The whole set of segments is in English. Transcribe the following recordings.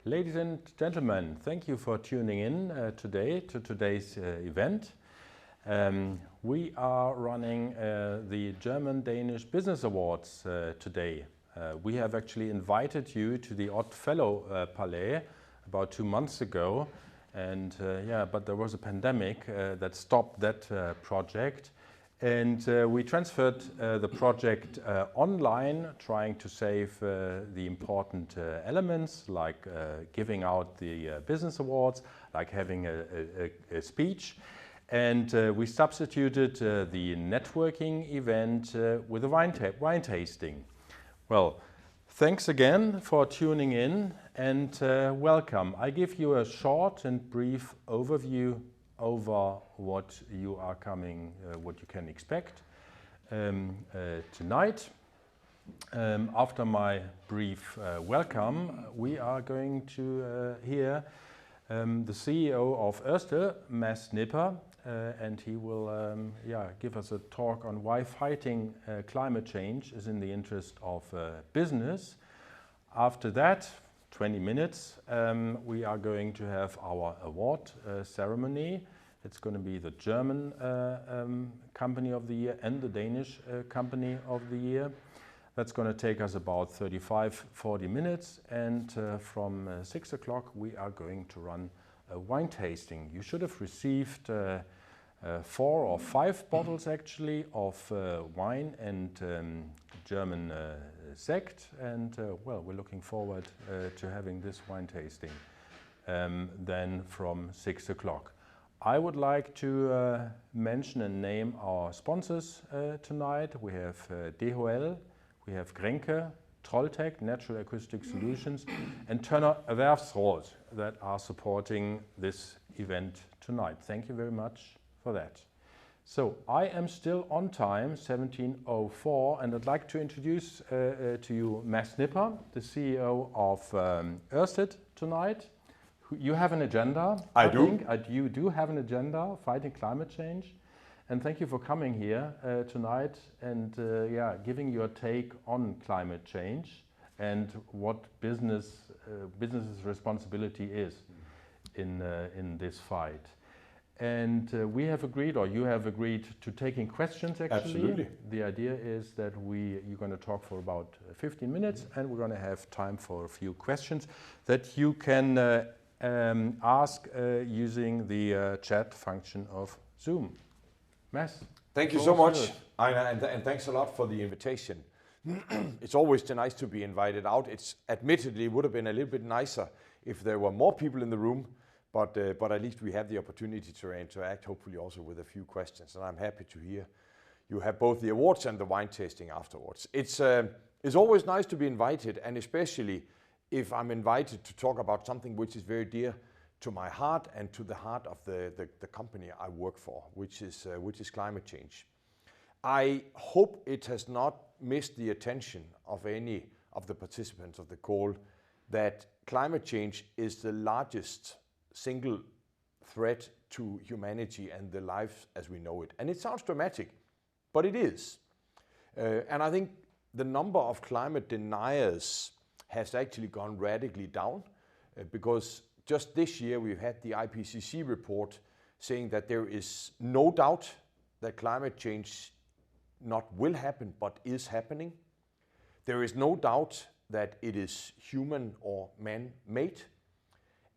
Ladies and gentlemen, thank you for tuning in today to today's event. We are running the German-Danish Business Awards today. We have actually invited you to the Odd Fellow Palais about 2 months ago, and but there was a pandemic that stopped that project. And we transferred the project online, trying to save the important elements like giving out the business awards, like having a speech. And we substituted the networking event with a wine tasting. Well, thanks again for tuning in and welcome. I give you a short and brief overview over what you are coming, what you can expect tonight. After my brief welcome, we are going to hear the CEO of Ørsted, Mads Nipper, and he will give us a talk on why fighting climate change is in the interest of business. After that, 20 minutes, we are going to have our award ceremony. It's going to be the German Company of the Year and the Danish Company of the Year. That's going to take us about 35-40 minutes, and from 6 o'clock we are going to run a wine tasting. You should have received 4 or 5 bottles actually of wine and German sect, and well, we're looking forward to having this wine tasting then from 6 o'clock. I would like to mention and name our sponsors tonight. We have DHL, we have Grenke, Trolltech, Natural Acoustic Solutions, and Turner Erwerbsråd that are supporting this event tonight. Thank you very much for that. So I am still on time, 17:04, and I'd like to introduce to you Mads Nipper, the CEO of Ørsted tonight. You have an agenda. I do. You do have an agenda, fighting climate change. And thank you for coming here tonight and giving your take on climate change and what business's responsibility is in this fight. And we have agreed, or you have agreed, to taking questions actually. Absolutely. The idea is that you're going to talk for about 15 minutes, and we're going to have time for a few questions that you can ask using the chat function of Zoom. Mads? Thank you so much, Reiner, and thanks a lot for the invitation. It's always nice to be invited out. It's admittedly would have been a little bit nicer if there were more people in the room, but at least we have the opportunity to interact, hopefully also with a few questions, and I'm happy to hear you have both the awards and the wine tasting afterwards. It's always nice to be invited, and especially if I'm invited to talk about something which is very dear to my heart and to the heart of the company I work for, which is climate change. I hope it has not missed the attention of any of the participants of the call that climate change is the largest single threat to humanity and the life as we know it. And it sounds dramatic, but it is. And I think the number of climate deniers has actually gone radically down because just this year we've had the IPCC report saying that there is no doubt that climate change not will happen but is happening. There is no doubt that it is human or man-made,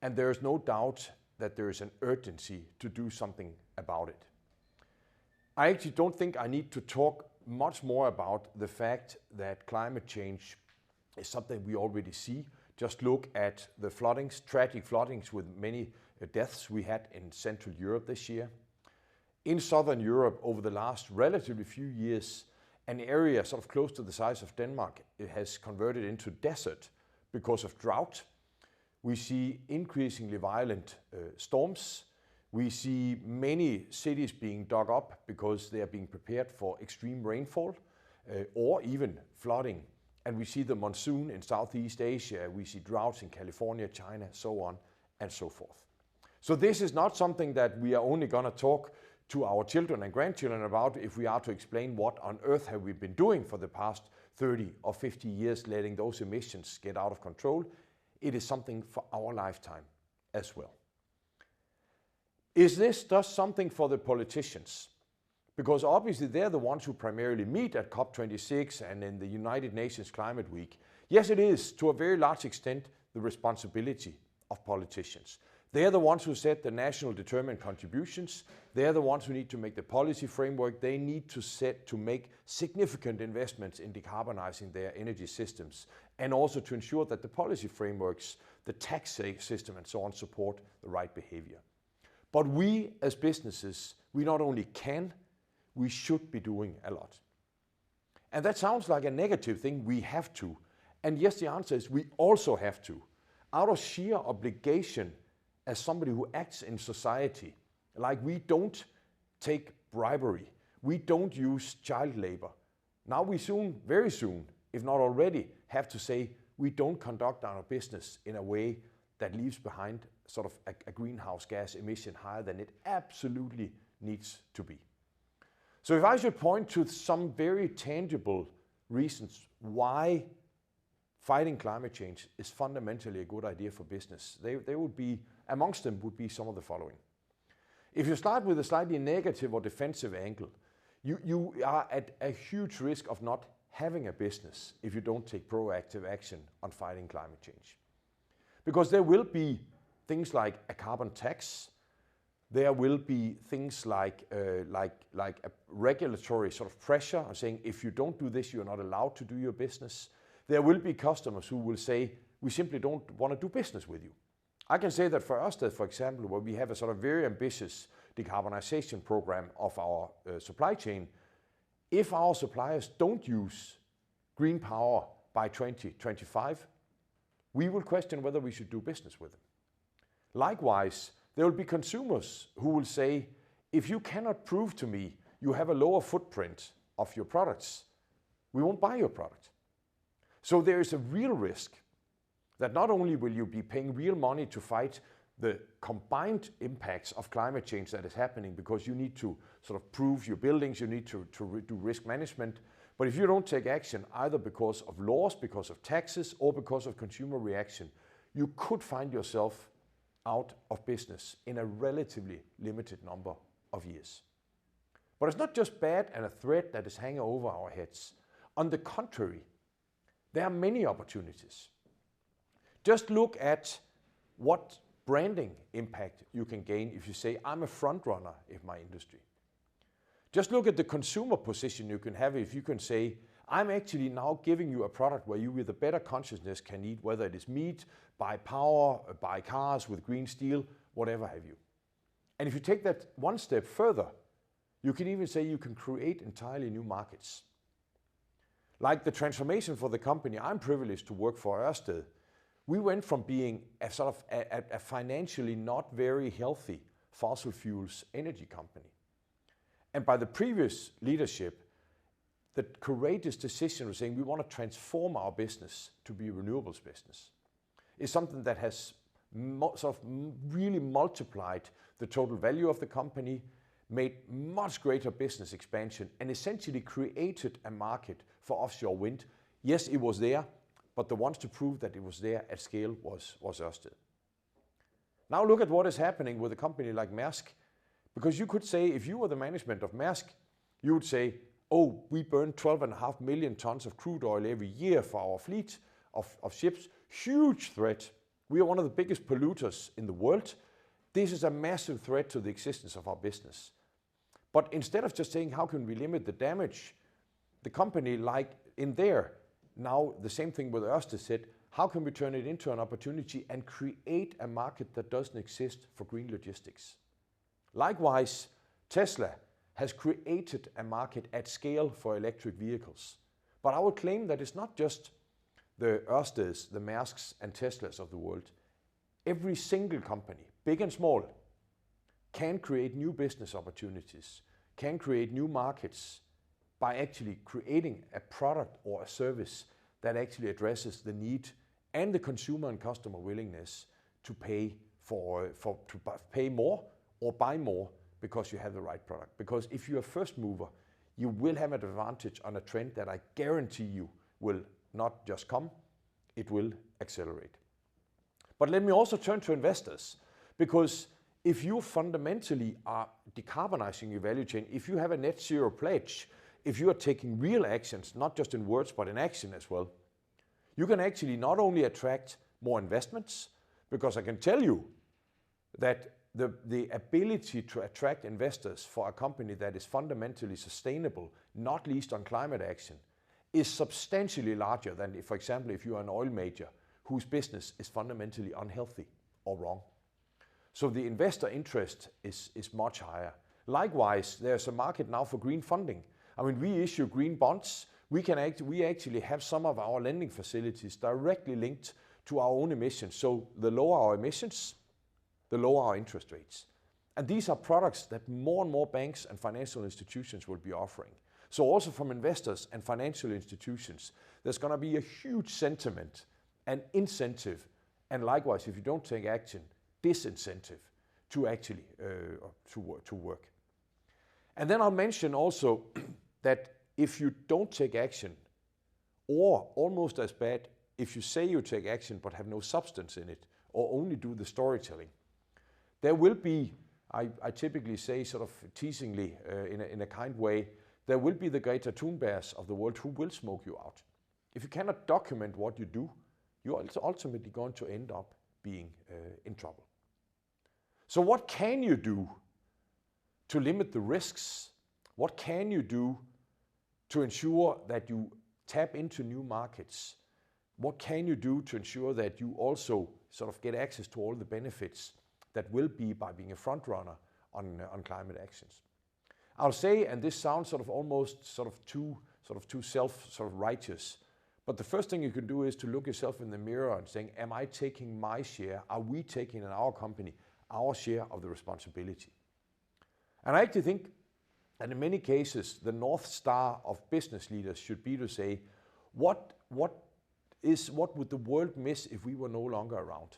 and there is no doubt that there is an urgency to do something about it. I actually don't think I need to talk much more about the fact that climate change is something we already see. Just look at the floodings, tragic floodings with many deaths we had in Central Europe this year. In Southern Europe, over the last relatively few years, an area sort of close to the size of Denmark, it has converted into desert because of drought. We see increasingly violent storms. We see many cities being dug up because they are being prepared for extreme rainfall or even flooding. And we see the monsoon in Southeast Asia, we see droughts in California, China, so on and so forth. So this is not something that we are only going to talk to our children and grandchildren about if we are to explain what on earth have we been doing for the past 30 or 50 years, letting those emissions get out of control. it is something for our lifetime as well. Is this just something for the politicians? Because obviously they're the ones who primarily meet at COP26 and in the United Nations Climate Week. Yes, it is to a very large extent the responsibility of politicians. They're the ones who set the national determined contributions. They're the ones who need to make the policy framework. They need to make significant investments in decarbonizing their energy systems, and also to ensure that the policy frameworks, the tax system and so on support the right behavior. But we as businesses, we not only can, we should be doing a lot. And that sounds like a negative thing, we have to. And yes, the answer is we also have to. Out of sheer obligation as somebody who acts in society, like we don't take bribery, we don't use child labor. Now we soon, very soon, if not already, have to say we don't conduct our business in a way that leaves behind sort of a greenhouse gas emission higher than it absolutely needs to be. So if I should point to some very tangible reasons why fighting climate change is fundamentally a good idea for business, they would be, amongst them would be some of the following. If you start with a slightly negative or defensive angle, you are at a huge risk of not having a business if you don't take proactive action on fighting climate change. Because there will be things like a carbon tax, there will be things like a regulatory sort of pressure on saying if you don't do this, you're not allowed to do your business. There will be customers who will say, we simply don't want to do business with you. I can say that for Ørsted, for example, where we have a sort of very ambitious decarbonization program of our supply chain, if our suppliers don't use green power by 2025, we will question whether we should do business with them. Likewise, there will be consumers who will say, if you cannot prove to me you have a lower footprint of your products, we won't buy your product. So there is a real risk that not only will you be paying real money to fight the combined impacts of climate change that is happening because you need to sort of prove your buildings, you need to do risk management, but if you don't take action either because of laws, because of taxes, or because of consumer reaction, you could find yourself out of business in a relatively limited number of years. But it's not just bad and a threat that is hanging over our heads. On the contrary, there are many opportunities. Just look at what branding impact you can gain if you say, I'm a front runner in my industry. Just look at the consumer position you can have if you can say, I'm actually now giving you a product where you with a better consciousness can eat, whether it is meat, buy power, buy cars with green steel, whatever have you. And if you take that one step further, you can even say you can create entirely new markets. Like the transformation for the company I'm privileged to work for, Ørsted, we went from being a sort of a financially not very healthy fossil fuels energy company. And by the previous leadership, the courageous decision of saying we want to transform our business to be a renewables business is something that has sort of really multiplied the total value of the company, made much greater business expansion, and essentially created a market for offshore wind. Yes, it was there, but the ones to prove that it was there at scale was Ørsted. Now look at what is happening with a company like Maersk, because you could say, if you were the management of Maersk, you would say, oh, we burn 12.5 million tons of crude oil every year for our fleet of ships. Huge threat. We are one of the biggest polluters in the world. This is a massive threat to the existence of our business. But instead of just saying, how can we limit the damage, the company, like in there, now the same thing with Ørsted said, how can we turn it into an opportunity and create a market that doesn't exist for green logistics? Likewise, Tesla has created a market at scale for electric vehicles. But I would claim that it's not just the Ørsteds, the Maersks and Teslas of the world. Every single company, big and small, can create new business opportunities, can create new markets by actually creating a product or a service that actually addresses the need and the consumer and customer willingness to pay to pay more or buy more because you have the right product. Because if you're a first mover, you will have an advantage on a trend that I guarantee you will not just come, it will accelerate. But let me also turn to investors, because if you fundamentally are decarbonizing your value chain, if you have a net zero pledge, if you are taking real actions, not just in words, but in action as well, you can actually not only attract more investments, because I can tell you that the ability to attract investors for a company that is fundamentally sustainable, not least on climate action, is substantially larger than, for example, if you are an oil major whose business is fundamentally unhealthy or wrong. So the investor interest is much higher. Likewise, there's a market now for green funding. I mean, we issue green bonds. We actually have some of our lending facilities directly linked to our own emissions. So the lower our emissions, the lower our interest rates. And these are products that more and more banks and financial institutions will be offering. So also from investors and financial institutions, there's going to be a huge sentiment and incentive, and likewise, if you don't take action, disincentive to actually to work. And then I'll mention also that if you don't take action, or almost as bad, if you say you take action but have no substance in it, or only do the storytelling, there will be, I typically say sort of teasingly in a kind way, there will be the Greta Thunbergs of the world who will smoke you out. If you cannot document what you do, you're ultimately going to end up being in trouble. So what can you do to limit the risks? What can you do to ensure that you tap into new markets? What can you do to ensure that you also sort of get access to all the benefits that will be by being a front runner on climate actions? I'll say, and this sounds sort of almost too self-righteous, but the first thing you can do is to look yourself in the mirror and saying, am I taking my share? Are we taking in our company our share of the responsibility? And I actually think that in many cases, the North Star of business leaders should be to say, what would the world miss if we were no longer around?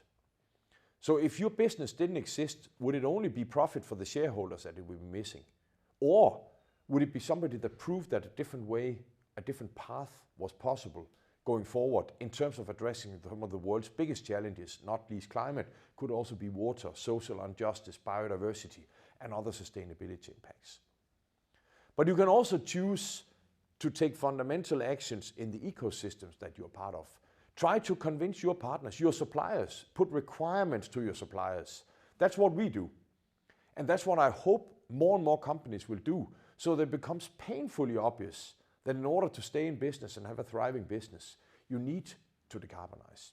So if your business didn't exist, would it only be profit for the shareholders that it would be missing? Or would it be somebody that proved that a different way, a different path was possible going forward in terms of addressing some of the world's biggest challenges, not least climate, could also be water, social injustice, biodiversity, and other sustainability impacts. But you can also choose to take fundamental actions in the ecosystems that you're part of. Try to convince your partners, your suppliers, put requirements to your suppliers. That's what we do. And that's what I hope more and more companies will do, so that it becomes painfully obvious that in order to stay in business and have a thriving business, you need to decarbonize.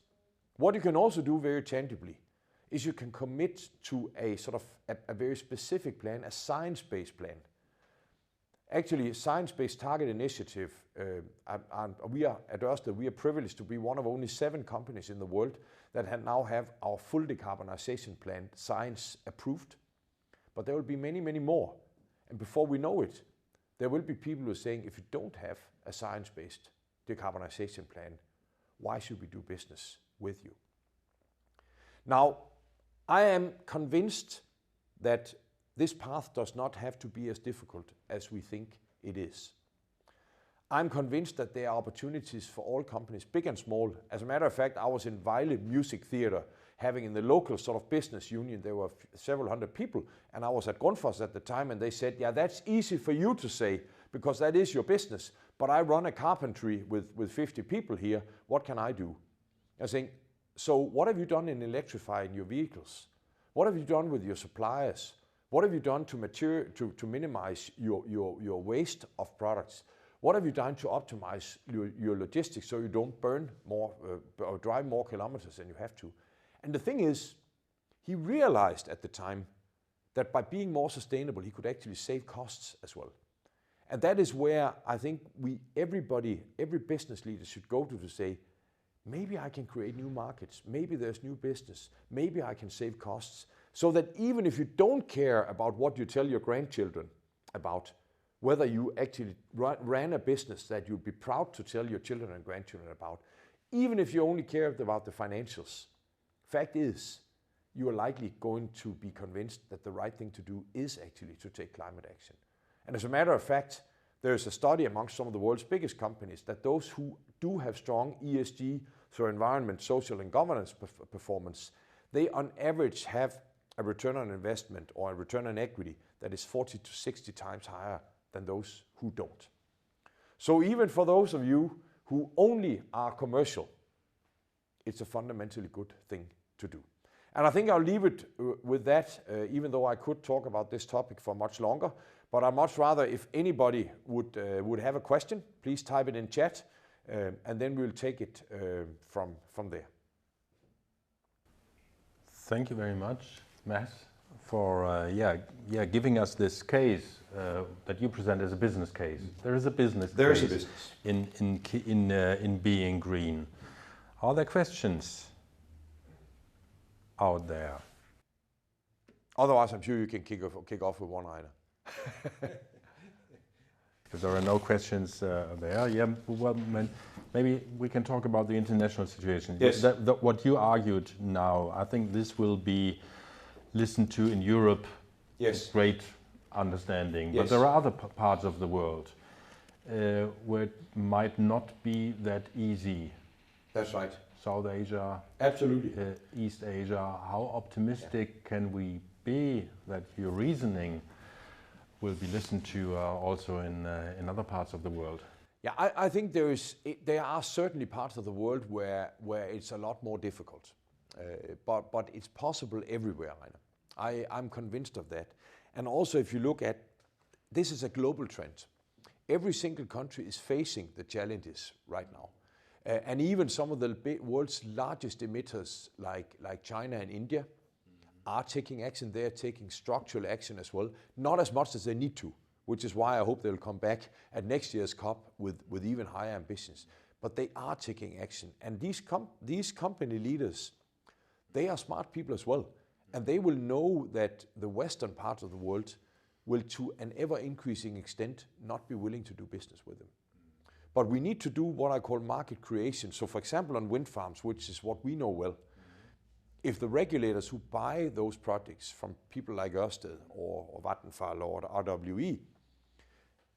What you can also do very tangibly is you can commit to a sort of a very specific plan, a science-based plan. Actually, a science-based target initiative, we are at Ørsted, we are privileged to be one of only 7 companies in the world that now have our full decarbonization plan science approved. But there will be many, many more. And before we know it, there will be people who are saying, if you don't have a science-based decarbonization plan, why should we do business with you? Now, I am convinced that this path does not have to be as difficult as we think it is. I'm convinced that there are opportunities for all companies, big and small. As a matter of fact, I was in Vejle Music Theatre, having in the local sort of business union, there were several hundred people, and I was at Grundfos at the time, and they said, yeah, that's easy for you to say, because that is your business, but I run a carpentry with 50 people here, what can I do? I was saying, so what have you done in electrifying your vehicles? What have you done with your suppliers? What have you done to minimize your waste of products? What have you done to optimize your logistics so you don't burn more or drive more kilometers than you have to? And the thing is, he realized at the time that by being more sustainable, he could actually save costs as well. And that is where I think every business leader should go to say, maybe I can create new markets, maybe there's new business, maybe I can save costs, so that even if you don't care about what you tell your grandchildren about, whether you actually ran a business that you'd be proud to tell your children and grandchildren about, even if you only cared about the financials, fact is, you are likely going to be convinced that the right thing to do is actually to take climate action. And as a matter of fact, there is a study amongst some of the world's biggest companies that those who do have strong ESG so environment, social and governance performance, they on average have a return on investment or a return on equity that is 40 to 60 times higher than those who don't. So even for those of you who only are commercial, it's a fundamentally good thing to do. And I think I'll leave it with that, even though I could talk about this topic for much longer. But I'd much rather, if anybody would have a question, please type it in chat, and then we'll take it from there. Thank you very much, Mads, for giving us this case that you present as a business case. There is a business There case is a business in being green. Are there questions out there? Otherwise, I'm sure you can kick off with one, Reiner. If there are no questions there, yeah, well, maybe we can talk about the international situation. Yes. What you argued now, I think this will be listened to in Europe. Yes. With great understanding. Yes. But there are other parts of the world where it might not be that easy. That's right. South Asia, Absolutely. East Asia. How optimistic can we be that your reasoning will be listened to also in other parts of the world? Yeah, I think there are certainly parts of the world where it's a lot more difficult, but it's possible everywhere, Reiner. I'm convinced of that. And also, if you look at, this is a global trend. Every single country is facing the challenges right now. And even some of the world's largest emitters, like China and India, are taking action. They're taking structural action as well, not as much as they need to, which is why I hope they'll come back at next year's COP with even higher ambitions. But they are taking action. And these company leaders, they are smart people as well. And they will know that the Western part of the world will, to an ever-increasing extent, not be willing to do business with them. But we need to do what I call market creation. So for example, on wind farms, which is what we know well, if the regulators who buy those projects from people like Ørsted or Vattenfall or RWE,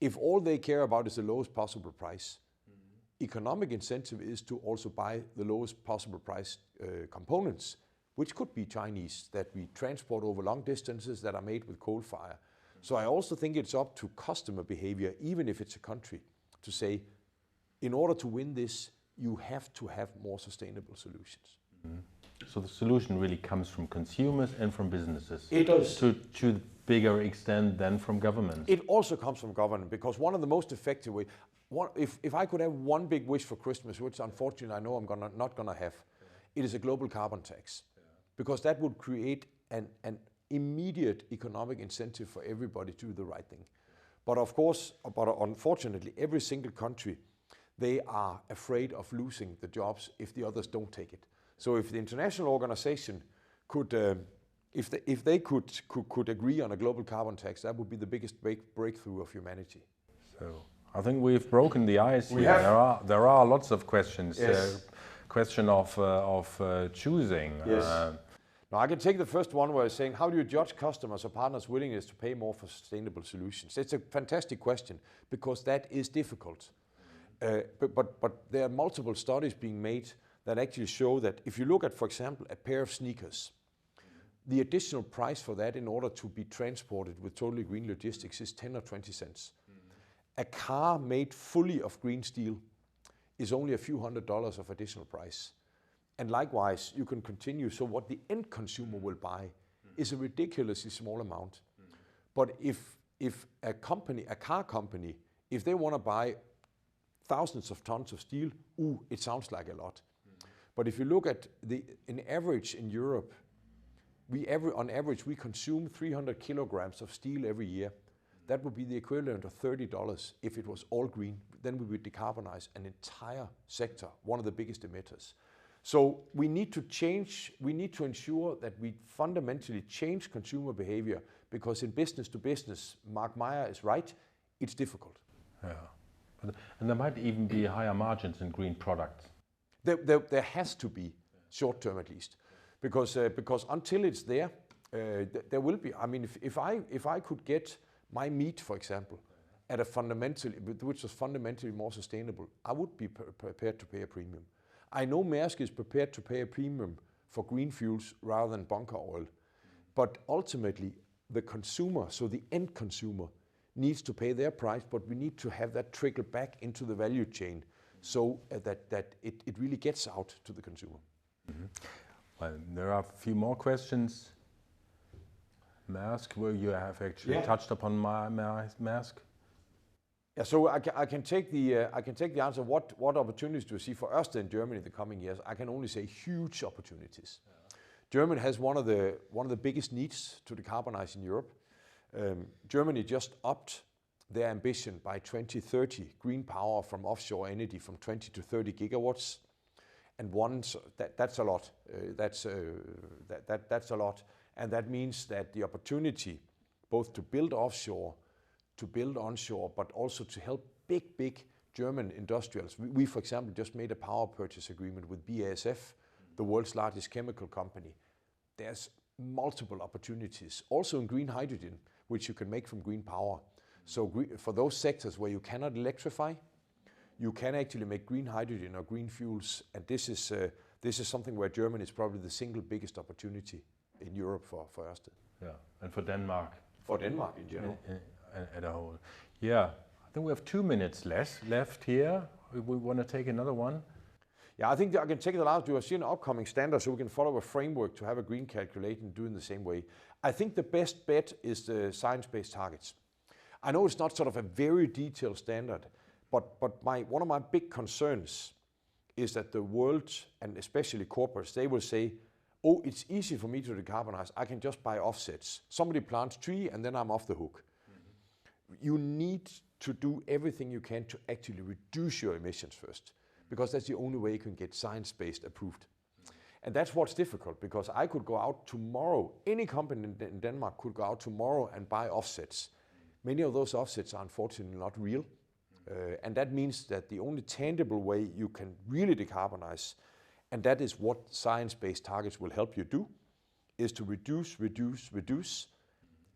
if all they care about is the lowest possible price, economic incentive is to also buy the lowest possible price components, which could be Chinese, that we transport over long distances that are made with coal fire. So I also think it's up to customer behavior, even if it's a country, to say, in order to win this, you have to have more sustainable solutions. Mm-hmm. So the solution really comes from consumers and from businesses. It does. To the bigger extent than from governments. It also comes from government, because one of the most effective ways, if I could have one big wish for Christmas, which unfortunately I know I'm not going to have, it is a global carbon tax. Because that would create an immediate economic incentive for everybody to do the right thing. But of course, unfortunately, every single country, they are afraid of losing the jobs if the others don't take it. So if the international organization could, if they could agree on a global carbon tax, that would be the biggest breakthrough of humanity. So I think we've broken the ice here. There are lots of questions. Yes. Question of choosing. Yes. Now I can take the first one where it's saying, how do you judge customers or partners' willingness to pay more for sustainable solutions? It's a fantastic question, because that is difficult. But there are multiple studies being made that actually show that if you look at, for example, a pair of sneakers, the additional price for that in order to be transported with totally green logistics is 10 or 20 cents. A car made fully of green steel is only a few $100s of additional price. And likewise, you can continue. So what the end consumer will buy is a ridiculously small amount. But if a car company, if they want to buy thousands of tons of steel, it sounds like a lot. But if you look at in average in Europe, on average we consume 300 kilograms of steel every year. That would be the equivalent of $30 if it was all green. Then we would decarbonize an entire sector, one of the biggest emitters. So we need to change, we need to ensure that we fundamentally change consumer behavior, because in business to business, Mark Meyer is right, it's difficult. Yeah. And there might even be higher margins in green products. There has to be, short term at least, because until it's there, there will be. I mean, if I could get my meat, for example, which was fundamentally more sustainable, I would be prepared to pay a premium. I know Maersk is prepared to pay a premium for green fuels rather than bunker oil. But ultimately, the consumer, so the end consumer, needs to pay their price, but we need to have that trickle back into the value chain so that it really gets out to the consumer. Mm-hmm. Well, there are a few more questions. Maersk, where you have actually touched upon Maersk. Yeah, so I can take the answer. What opportunities do you see for Ørsted in Germany in the coming years? I can only say huge opportunities. Yeah. Germany has one of the biggest needs to decarbonize in Europe. Germany just upped their ambition by 2030, green power from offshore energy from 20 to 30 gigawatts. And that's a lot. That's a lot. And that means that the opportunity both to build offshore, to build onshore, but also to help big German industrials. We, for example, just made a power purchase agreement with BASF, the world's largest chemical company. There's multiple opportunities, also in green hydrogen, which you can make from green power. So for those sectors where you cannot electrify, you can actually make green hydrogen or green fuels, and this is something where Germany is probably the single biggest opportunity in Europe for Ørsted. Yeah, and for Denmark. For Denmark in general. At a whole. Yeah, I think we have 2 minutes left here. We want to take another one. Yeah, I think I can take the last. You have seen an upcoming standard, so we can follow a framework to have a green calculation doing the same way. I think the best bet is the science-based targets. I know it's not sort of a very detailed standard, but one of my big concerns is that the world, and especially corporates, they will say, oh, it's easy for me to decarbonize. I can just buy offsets. Somebody plants a tree and then I'm off the hook. Mm-hmm. You need to do everything you can to actually reduce your emissions first, because that's the only way you can get science-based approved. And that's what's difficult, because I could go out tomorrow, any company in Denmark could go out tomorrow and buy offsets. Many of those offsets are unfortunately not real. And that means that the only tangible way you can really decarbonize, and that is what science-based targets will help you do, is to reduce,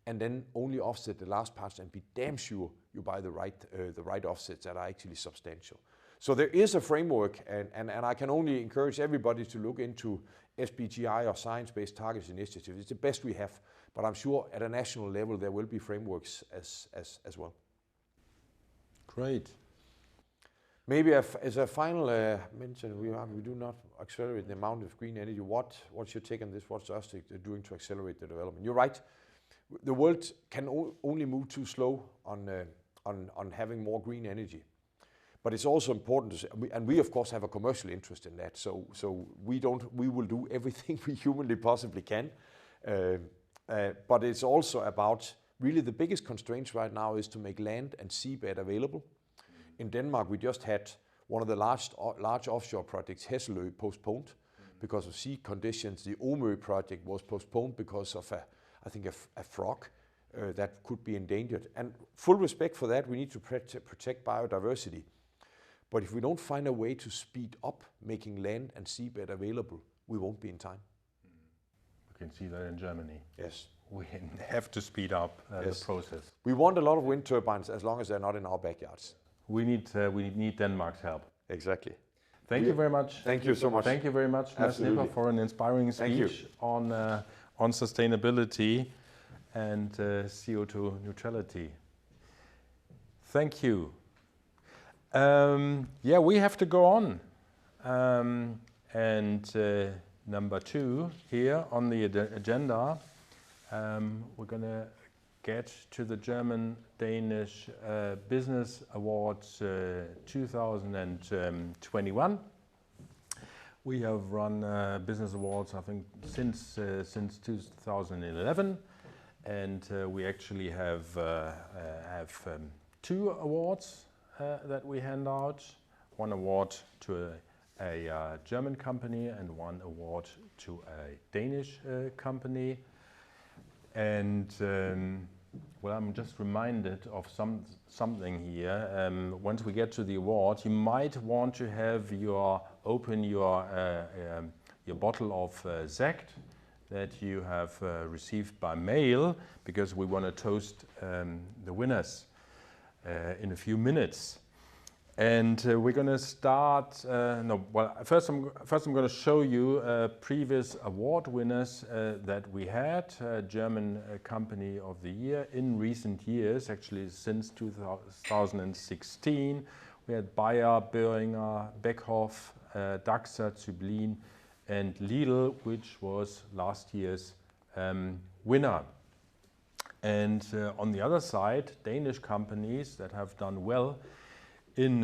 and then only offset the last parts and be damn sure you buy the right offsets that are actually substantial. So there is a framework, and I can only encourage everybody to look into SBTi or Science-Based Targets Initiative. It's the best we have, but I'm sure at a national level there will be frameworks as well. Great. Maybe as a final mention, we do not accelerate the amount of green energy. What's your take on this? What's Ørsted doing to accelerate the development? You're right. The world can only move too slow on having more green energy. But it's also important to say, and we of course have a commercial interest in that. So we will do everything we humanly possibly can. But it's also about, really the biggest constraints right now is to make land and seabed available. In Denmark, we just had one of the large offshore projects, Hesselø, postponed because of sea conditions. The Omø project was postponed because of a frog that could be endangered. And full respect for that, we need to protect biodiversity. But if we don't find a way to speed up making land and seabed available, we won't be in time. We can see that in Germany. Yes. We have to speed up the process. We want a lot of wind turbines as long as they're not in our backyards. We need Denmark's help. Exactly. Thank you very much. Thank you so much. Thank you very much, Mads Nipper, for an inspiring speech on sustainability and CO2 neutrality. Thank you. Yeah, we have to go on. Number 2 here on the agenda, we're going to get to the German-Danish Business Awards 2021. We have run Business Awards, I think, since 2011, and we actually have 2 awards that we hand out. 1 award to a German company and 1 award to a Danish company. And well, I'm just reminded of something here. Once we get to the award, you might want to have open your bottle of Sekt that you have received by mail, because we want to toast the winners in a few minutes. And we're going to start. First I'm going to show you previous award winners that we had. German Company of the Year in recent years, actually since 2016. We had Bayer, Böhringer, Beckhoff, Dachser, Züblin, and Lidl, which was last year's winner. And on the other side, Danish companies that have done well. In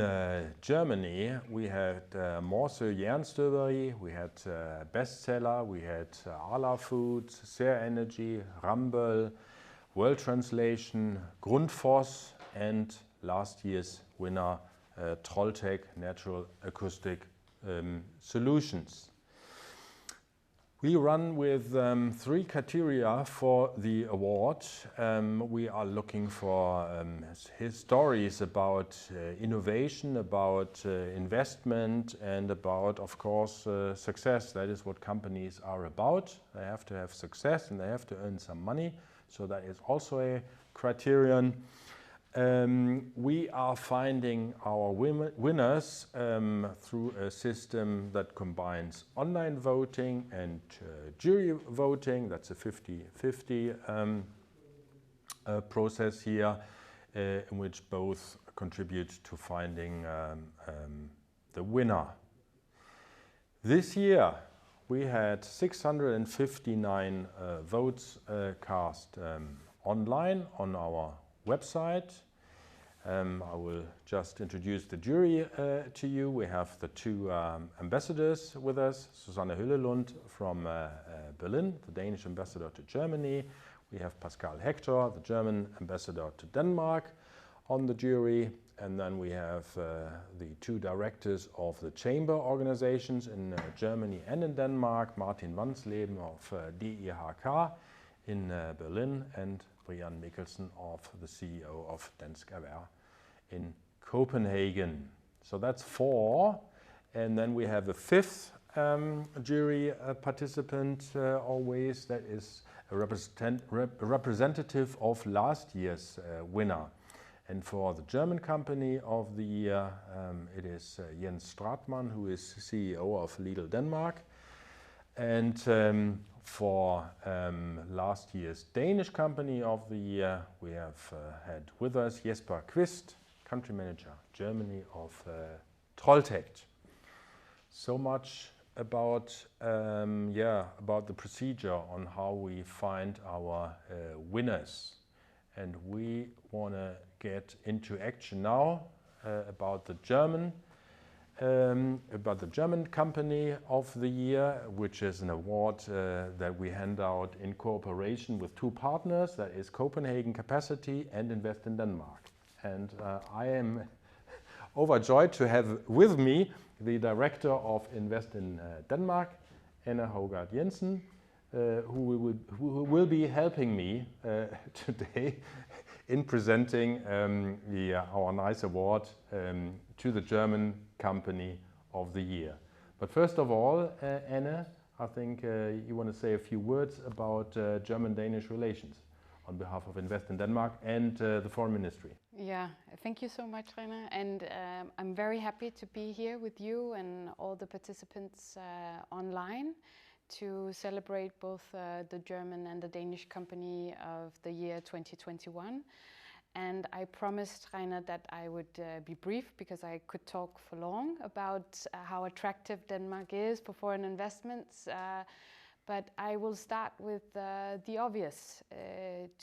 Germany, we had Morsø Jernstøberi, we had Bestseller, we had Arla Foods, Ser Energy, Ramböll, World Translation, Grundfos, and last year's winner, Trolltech Natural Acoustic Solutions. We run with 3 criteria for the award. We are looking for his stories about innovation, about investment, and about, of course, success. That is what companies are about. They have to have success and they have to earn some money. So that is also a criterion. We are finding our winners through a system that combines online voting and jury voting. That's a 50-50 process here, in which both contribute to finding the winner. This year we had 659 votes cast online on our website. I will just introduce the jury to you. We have the 2 ambassadors with us, Susanne Hüllelund from Berlin, the Danish ambassador to Germany. We have Pascal Hector, the German ambassador to Denmark, on the jury. And then we have the 2 directors of the chamber organizations in Germany and in Denmark, Martin Wansleben of DIHK in Berlin, and Brian Mikkelsen of the CEO of Dansk Erhverv in Copenhagen. So that's 4. And then we have a 5th jury participant always, that is a representative of last year's winner. And for the German Company of the Year, it is Jens Stratmann, who is CEO of Lidl Denmark. And for last year's Danish Company of the Year, we have had with us Jesper Kvist, Country Manager, Germany of Trolltech. So much about the procedure on how we find our winners. And we want to get into action now about the German Company of the Year, which is an award that we hand out in cooperation with 2 partners, that is Copenhagen Capacity and Invest in Denmark. And I am overjoyed to have with me the director of Invest in Denmark, Hougaard Jensen, who will be helping me today in presenting our nice award to the German Company of the Year. But first of all, Anne, I think you want to say a few words about German-Danish relations on behalf of Invest in Denmark and the Foreign Ministry. Yeah, thank you so much, Reiner. And I'm very happy to be here with you and all the participants online to celebrate both the German and the Danish Company of the Year 2021. And I promised Reiner that I would be brief, because I could talk for long about how attractive Denmark is for foreign investments. But I will start with the obvious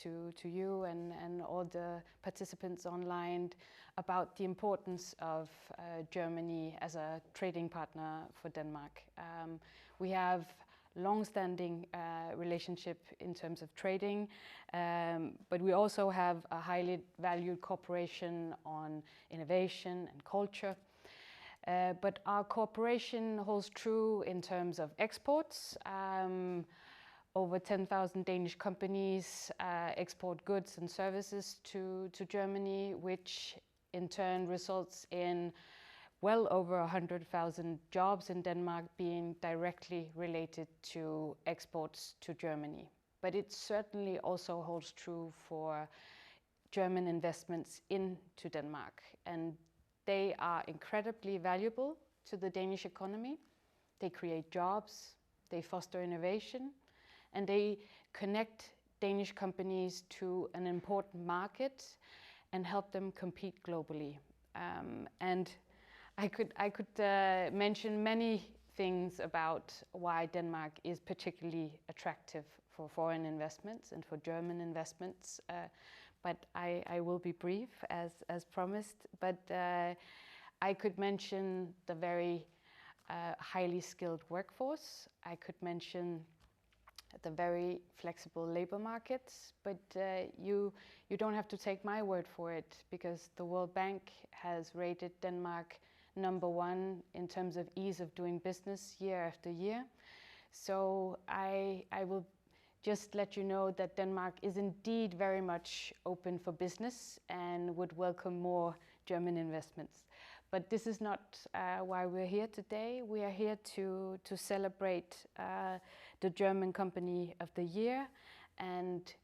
to you and all the participants online about the importance of Germany as a trading partner for Denmark. We have long-standing relationship in terms of trading, but we also have a highly valued cooperation on innovation and culture. But our cooperation holds true in terms of exports. Over 10,000 Danish companies export goods and services to Germany, which in turn results in well over 100,000 jobs in Denmark being directly related to exports to Germany. But it certainly also holds true for German investments into Denmark. And They are incredibly valuable to the Danish economy. They create jobs, they foster innovation, and they connect Danish companies to an important market and help them compete globally. And I could mention many things about why Denmark is particularly attractive for foreign investments and for German investments, but I will be brief as promised. But I could mention the very highly skilled workforce. I could mention the very flexible labor markets, but you don't have to take my word for it, because the World Bank has rated Denmark #1 in terms of ease of doing business year after year. So I will just let you know that Denmark is indeed very much open for business and would welcome more German investments. But this is not why we're here today. We are here to celebrate the German Company of the Year and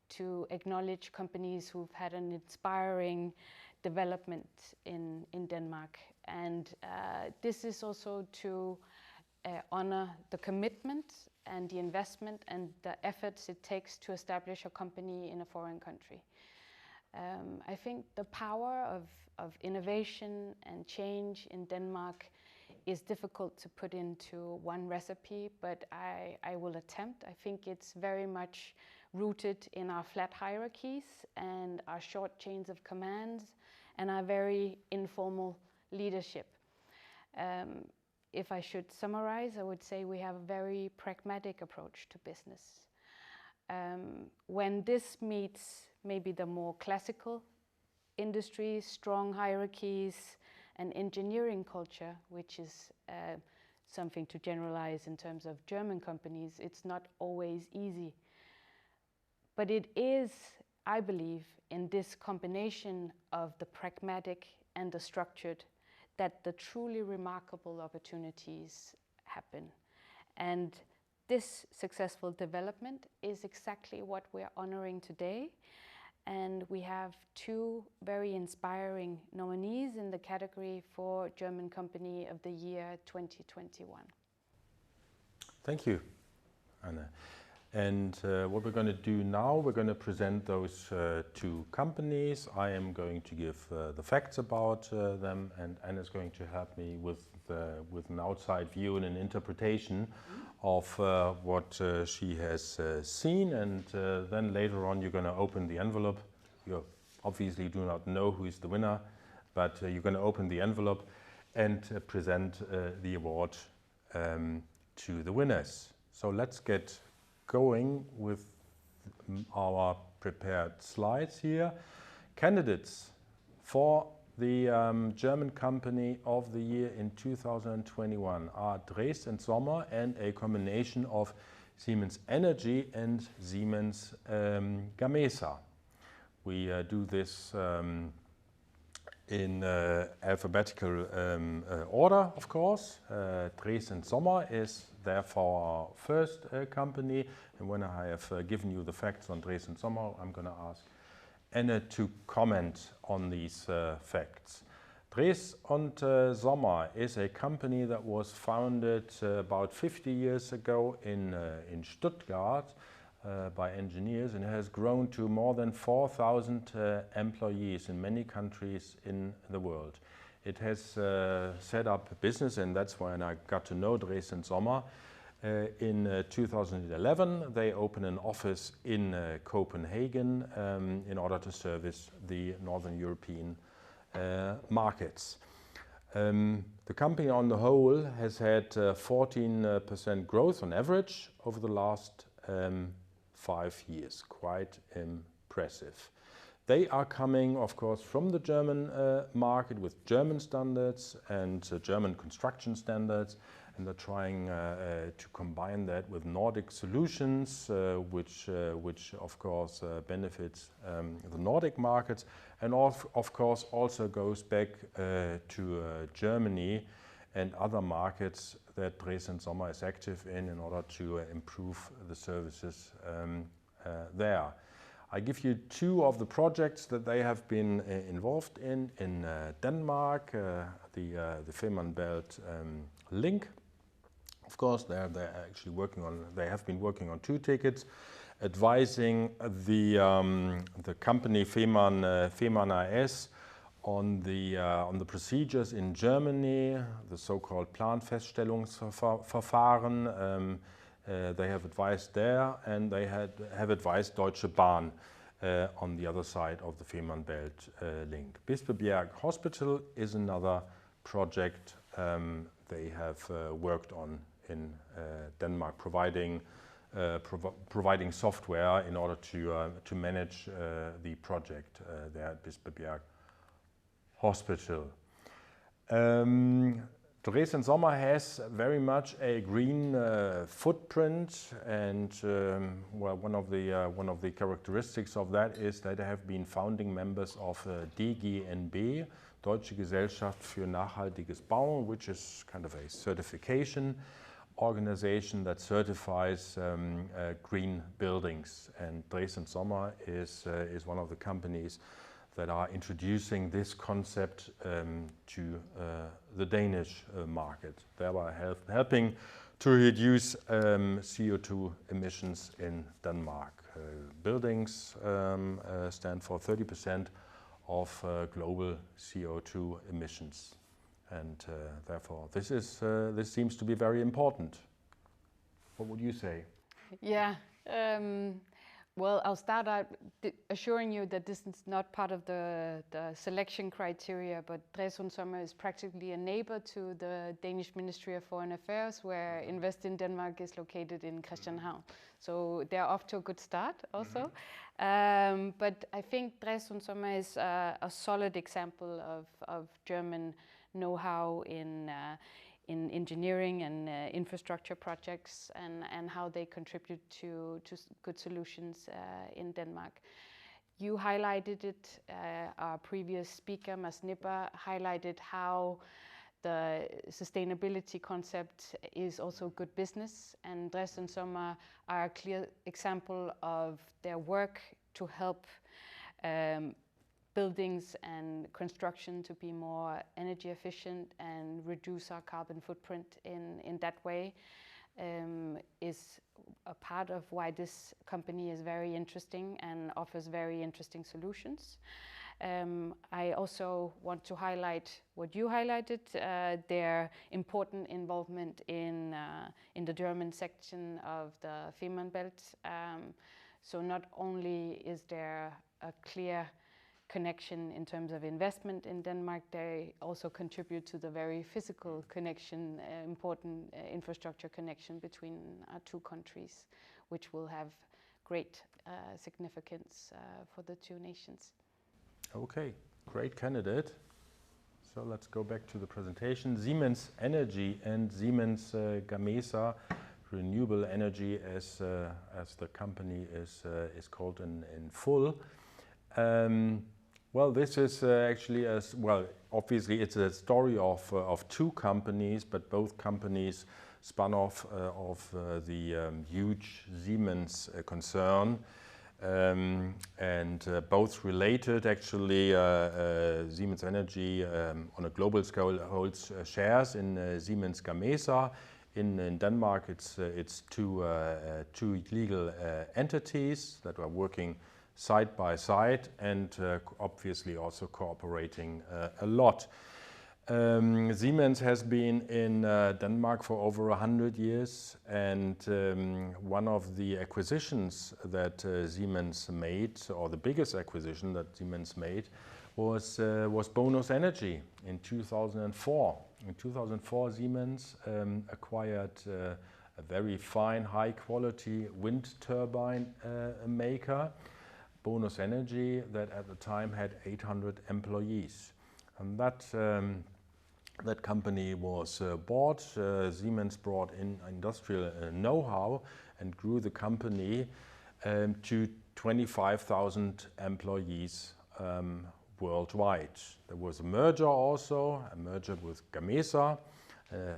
to acknowledge companies who've had an inspiring development in Denmark. And this is also to honor the commitment and the investment and the efforts it takes to establish a company in a foreign country. I think the power of innovation and change in Denmark is difficult to put into one recipe, but I will attempt. I think it's very much rooted in our flat hierarchies and our short chains of commands and our very informal leadership. If I should summarize, I would say we have a very pragmatic approach to business. When this meets maybe the more classical industries, strong hierarchies, and engineering culture, which is something to generalize in terms of German companies, it's not always easy. But it is, I believe, in this combination of the pragmatic and the structured that the truly remarkable opportunities happen. And this successful development is exactly what we're honoring today. And we have two very inspiring nominees in the category for German Company of the Year 2021. Thank you, Anna. And what we're going to do now, we're going to present those two companies. I am going to give the facts about them, and Anna's going to help me with an outside view and an interpretation of what she has seen. And then later on, you're going to open the envelope. You obviously do not know who is the winner, but you're going to open the envelope and present the award to the winners. So let's get going with our prepared slides here. Candidates for the German Company of the Year in 2021 are Drees and Sommer and a combination of Siemens Energy and Siemens Gamesa. We do this in alphabetical order, of course. Drees and Sommer is therefore our first company, and when I have given you the facts on Drees and Sommer, I'm going to ask Anna to comment on these facts. Drees und Sommer is a company that was founded about 50 years ago in Stuttgart by engineers, and has grown to more than 4,000 employees in many countries in the world. It has set up a business, and that's when I got to know Drees and Sommer. In 2011, they opened an office in Copenhagen in order to service the Northern European markets. The company on the whole has had 14% growth on average over the last 5 years, quite impressive. They are coming, of course, from the German market with German standards and German construction standards, and they're trying to combine that with Nordic solutions, which of course benefits the Nordic markets, and of course also goes back to Germany and other markets that Drees and Sommer is active in order to improve the services there. I give you two of the projects that they have been involved in Denmark, the Fehmarn Belt link. Of course, they're actually working on. They have been working on two tickets, advising the company Fehmarn AS on the procedures in Germany, the so-called Planfeststellungsverfahren. They have advised there, and they have advised Deutsche Bahn on the other side of the Fehmarn Belt link. Bispebjerg Hospital is another project they have worked on in Denmark, providing software in order to manage the project there at Bispebjerg Hospital. Dresden Sommer has very much a green footprint, and well, one of the characteristics of that is that they have been founding members of DGNB, Deutsche Gesellschaft für nachhaltiges Bauen, which is kind of a certification organization that certifies green buildings, and Dresden Sommer is one of the companies that are introducing this concept to the Danish market, thereby helping to reduce CO2 emissions in Denmark. Buildings stand for 30% of global CO2 emissions, and therefore this seems to be very important. What would you say? Yeah. Well, I'll start out assuring you that this is not part of the selection criteria, but Dresden Sommer is practically a neighbor to the Danish Ministry of Foreign Affairs, where Invest in Denmark is located in Christianshavn. So they're off to a good start also. But I think Dresden Sommer is a solid example of German know-how in engineering and infrastructure projects, and how they contribute to good solutions in Denmark. You highlighted it, our previous speaker, Mads Nipper, highlighted how the sustainability concept is also good business, and Dresden Sommer are a clear example of their work to help buildings and construction to be more energy efficient and reduce our carbon footprint in that way, is a part of why this company is very interesting and offers very interesting solutions. I also want to highlight what you highlighted, their important involvement in the German section of the Fehmarn Belt. So not only is there a clear connection in terms of investment in Denmark, they also contribute to the very physical connection, important infrastructure connection between our two countries, which will have great significance for the two nations. Okay, great candidate. So let's go back to the presentation. Siemens Energy and Siemens Gamesa Renewable Energy, as the company is called in full. Well, this is actually, obviously it's a story of two companies, but both companies spun off of the huge Siemens concern, and both related. Actually, Siemens Energy on a global scale holds shares in Siemens Gamesa. In Denmark, it's two legal entities that are working side by side, and obviously also cooperating a lot. Siemens has been in Denmark for over 100 years, and one of the acquisitions that Siemens made, or the biggest acquisition that Siemens made, was Bonus Energy in 2004. In 2004, Siemens acquired a very fine, high-quality wind turbine maker, Bonus Energy, that at the time had 800 employees. And that company was bought. Siemens brought in industrial know-how and grew the company to 25,000 employees worldwide. There was a merger also, a merger with Gamesa,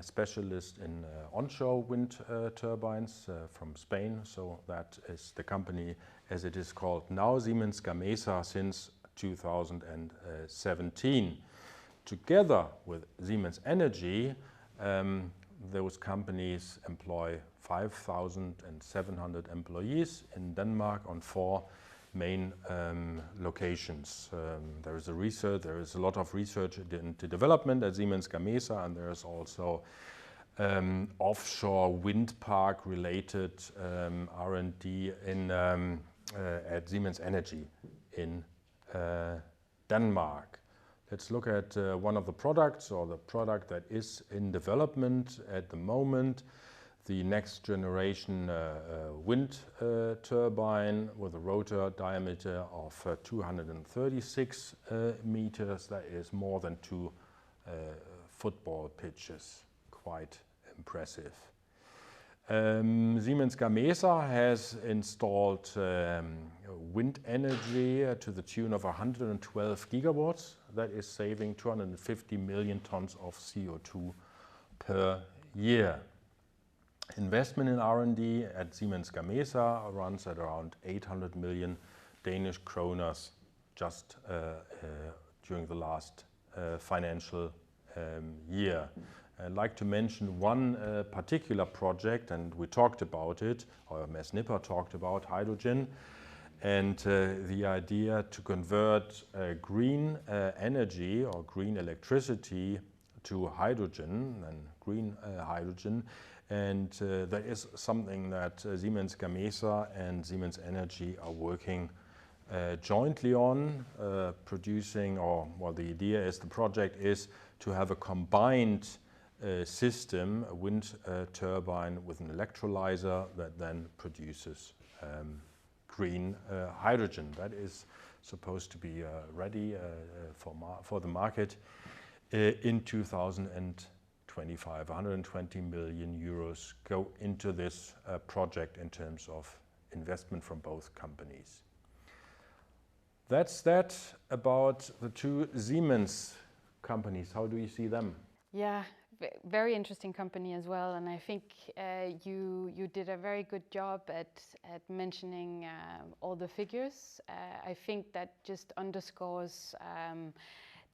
specialist in onshore wind turbines from Spain. So that is the company, as it is called now, Siemens Gamesa, since 2017. Together with Siemens Energy, those companies employ 5,700 employees in Denmark on 4 main locations. There is a lot of research into development at Siemens Gamesa, and there is also offshore wind park related R&D at Siemens Energy in Denmark. Let's look at one of the products, or the product that is in development at the moment. The next generation wind turbine with a rotor diameter of 236 meters. That is more than 2 football pitches. Quite impressive. Siemens Gamesa has installed wind energy to the tune of 112 gigawatts. That is saving 250 million tons of CO2 per year. Investment in R&D at Siemens Gamesa runs at around 800 million Danish kroners just during the last financial year. I'd like to mention one particular project, and we talked about it, or Mads Nipper talked about hydrogen, and the idea to convert green energy or green electricity to hydrogen, and green hydrogen. And that is something that Siemens Gamesa and Siemens Energy are working jointly on, producing, the idea is, the project is to have a combined system, a wind turbine with an electrolyzer that then produces green hydrogen. That is supposed to be ready for the market in 2025. 120 million euros go into this project in terms of investment from both companies. That's that about the 2 Siemens companies. How do you see them? Yeah, very interesting company as well, and I think you did a very good job at mentioning all the figures. I think that just underscores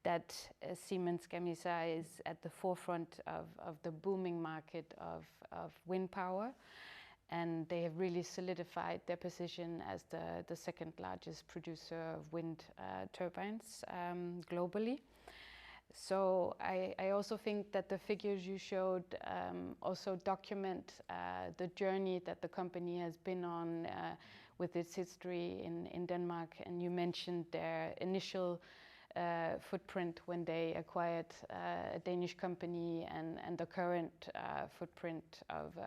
that Siemens Gamesa is at the forefront of the booming market of wind power, and they have really solidified their position as the second largest producer of wind turbines globally. So I also think that the figures you showed also document the journey that the company has been on with its history in Denmark, and you mentioned their initial footprint when they acquired a Danish company, and the current footprint of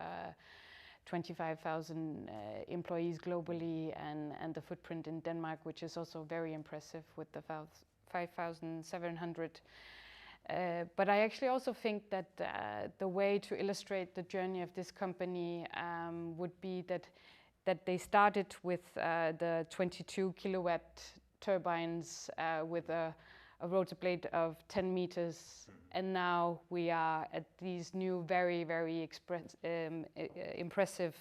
25,000 employees globally, and the footprint in Denmark, which is also very impressive with the 5,700. But I actually also think that the way to illustrate the journey of this company would be that they started with the 22 kilowatt turbines with a rotor blade of 10 meters, and now we are at these new very, very impressive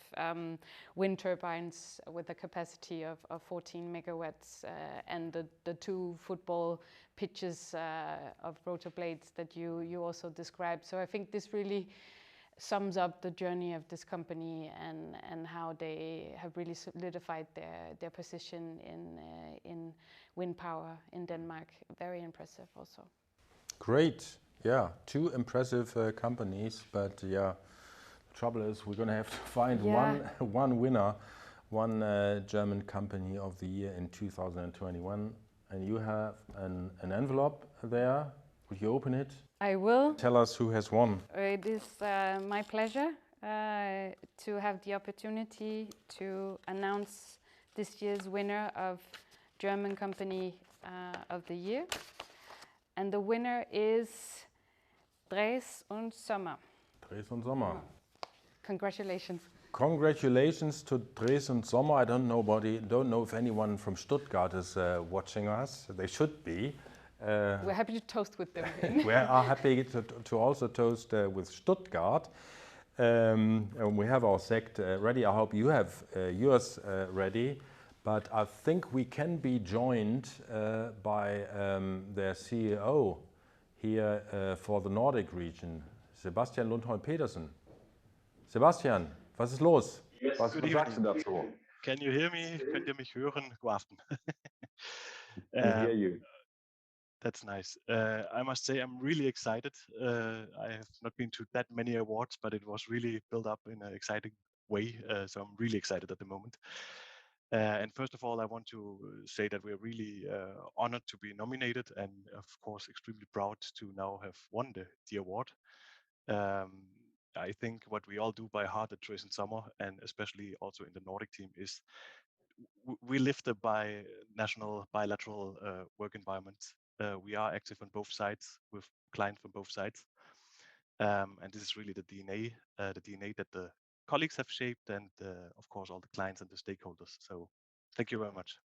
wind turbines with a capacity of 14 megawatts and the 2 football pitches of rotor blades that you also described. So I think this really sums up the journey of this company and how they have really solidified their position in wind power in Denmark. Very impressive also. Great. Yeah, 2 impressive companies, but yeah, the trouble is we're going to have to find one winner, one German company of the year in 2021. And you have an envelope there. Would you open it? I will. Tell us who has won. It is my pleasure to have the opportunity to announce this year's winner of German Company of the Year. And the winner is Dres und Sommer. Dres und Sommer. Congratulations. Congratulations to Dres und Sommer. I don't know if anyone from Stuttgart is watching us. They should be. We're happy to toast with them. We are happy to also toast with Stuttgart. And we have our sect ready. I hope you have yours ready. But I think we can be joined by their CEO here for the Nordic region, Sebastian Lundholm-Petersen. Sebastian, was ist los? Yes, Was good sagst du evening. dazu? Can you hear me? Könnt ihr mich hören? God aften. We hear you. That's nice. I must say I'm really excited. I have not been to that many awards, but it was really built up in an exciting way. So I'm really excited at the moment. And first of all, I want to say that we're really honored to be nominated and of course extremely proud to now have won the award. I think what we all do by heart at Trace and Summer, and especially also in the Nordic team, is we live the national bilateral work environment. We are active on both sides with clients from both sides. And this is really the DNA that the colleagues have shaped, and of course all the clients and the stakeholders. So thank you very much.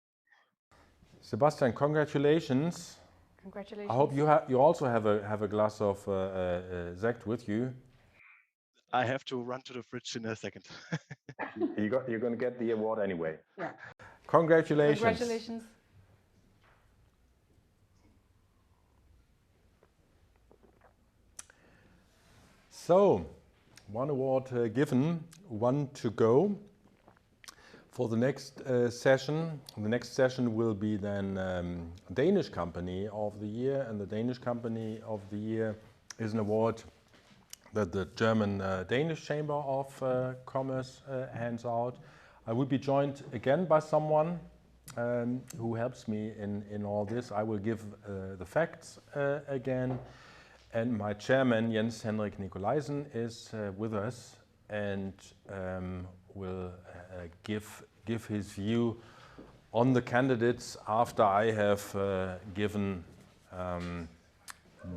Sebastian, congratulations. Congratulations. I hope you also have a glass of Sekt with you. I have to run to the fridge in a second. You're going to get the award anyway. Yeah. Congratulations. Congratulations. So, one award given, one to go. For the next session, the next session will be then Danish Company of the Year, and the Danish Company of the Year is an award that the German-Danish Chamber of Commerce hands out. I will be joined again by someone who helps me in all this. I will give the facts again, and my chairman Jens-Henrik Nicholaisen is with us and will give his view on the candidates after I have given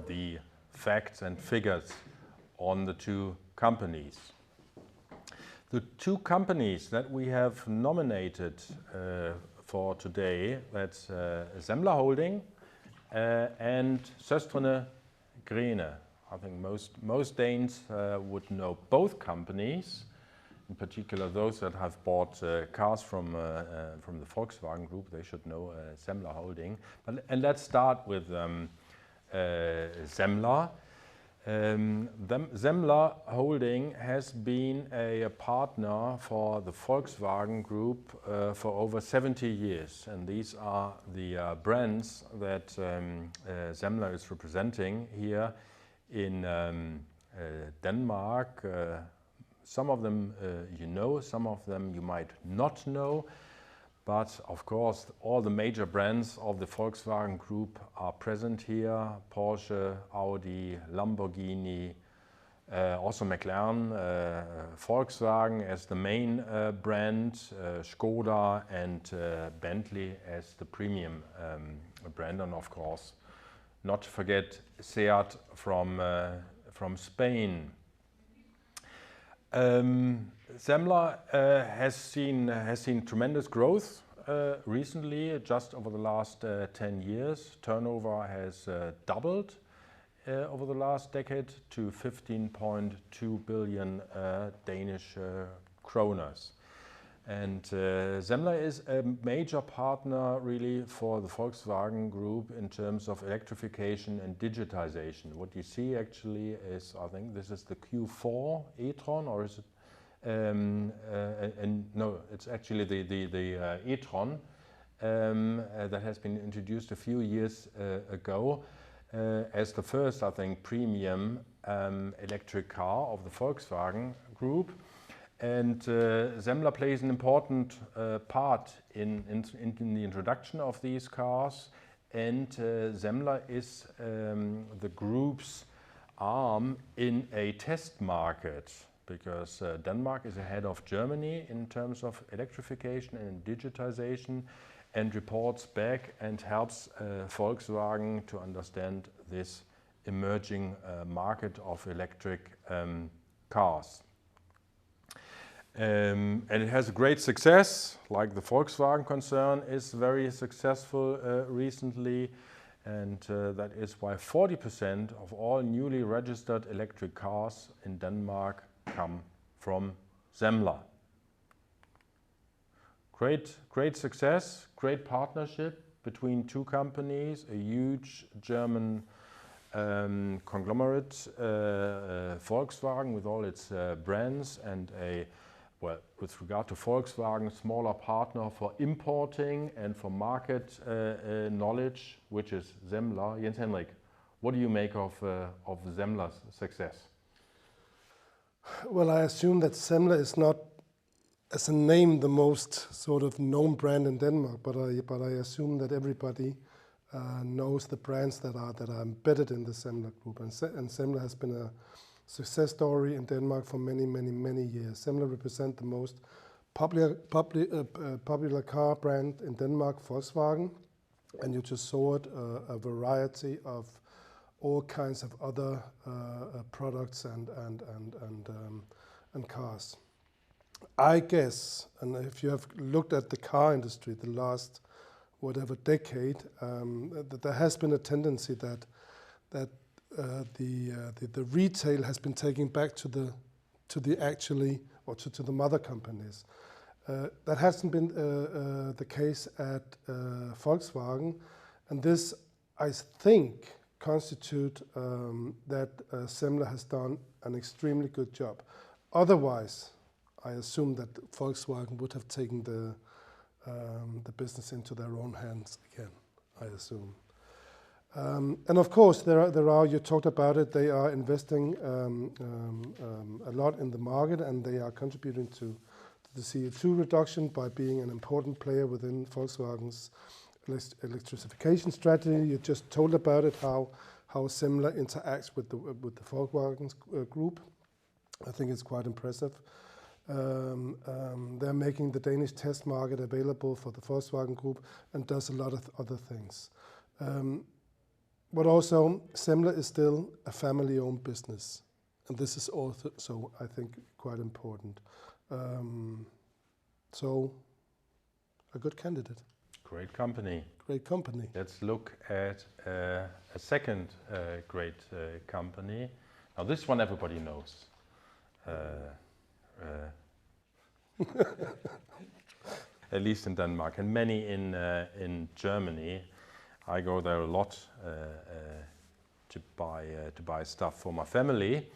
the facts and figures on the two companies. The two companies that we have nominated for today, that's Semler Holding and Søstrene Grene. I think most Danes would know both companies, in particular those that have bought cars from the Volkswagen Group. They should know Semler Holding. And let's start with Semler. Semler Holding has been a partner for the Volkswagen Group for over 70 years, and these are the brands that Semler is representing here in Denmark. Some of them you know, some of them you might not know, but of course all the major brands of the Volkswagen Group are present here: Porsche, Audi, Lamborghini, also McLaren, Volkswagen as the main brand, Skoda and Bentley as the premium brand, and of course not to forget Seat from Spain. Semler has seen tremendous growth recently, just over the last 10 years. Turnover has doubled over the last decade to 15.2 billion Danish kroners. And Semler is a major partner really for the Volkswagen Group in terms of electrification and digitization. What you see actually is, I think this is the Q4 e-tron, or is it? No, it's actually the e-tron that has been introduced a few years ago as the first, I think, premium electric car of the Volkswagen Group. And Semler plays an important part in the introduction of these cars, and Semler is the group's arm in a test market, because Denmark is ahead of Germany in terms of electrification and digitization, and reports back and helps Volkswagen to understand this emerging market of electric cars. And it has a great success, like the Volkswagen concern is very successful recently. and that is why 40% of all newly registered electric cars in Denmark come from Semler. Great success, great partnership between two companies, a huge German conglomerate, Volkswagen with all its brands, and with regard to Volkswagen, smaller partner for importing and for market knowledge, which is Semler. Jens-Henrik, what do you make of Semler's success? Well, I assume that Semler is not, as a name, the most sort of known brand in Denmark, but I assume that everybody knows the brands that are embedded in the Semler group, and Semler has been a success story in Denmark for many years. Semler represent the most popular car brand in Denmark, Volkswagen, and you just saw it, a variety of all kinds of other products and cars. I guess, and if you have looked at the car industry the last whatever decade, that there has been a tendency that the retail has been taken back to the mother companies. That hasn't been the case at Volkswagen, and this, I think, constitute that Semler has done an extremely good job. Otherwise, I assume that Volkswagen would have taken the business into their own hands again, I assume. And of course, there are, you talked about it, they are investing a lot in the market, and they are contributing to the CO2 reduction by being an important player within Volkswagen's electrification strategy. You just told about it, how Semler interacts with the Volkswagen group. I think it's quite impressive. They're making the Danish test market available for the Volkswagen group and does a lot of other things. But also, Semler is still a family-owned business, and this is also, I think, quite important. So, a good candidate. Great company. Great company. Let's look at a second great company. Now, this one everybody knows. At least in Denmark, and many in Germany. I go there a lot to buy stuff for my family.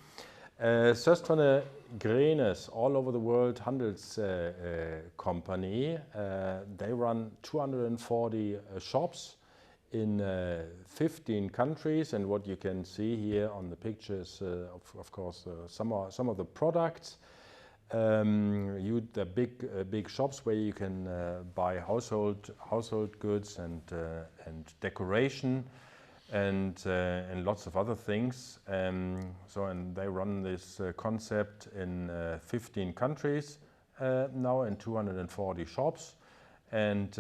Søstrene Grenes, all over the world, Handels company. They run 240 shops in 15 countries, and what you can see here on the pictures, of course, some of the products. The big shops where you can buy household goods and decoration and lots of other things. And they run this concept in 15 countries now, in 240 shops. And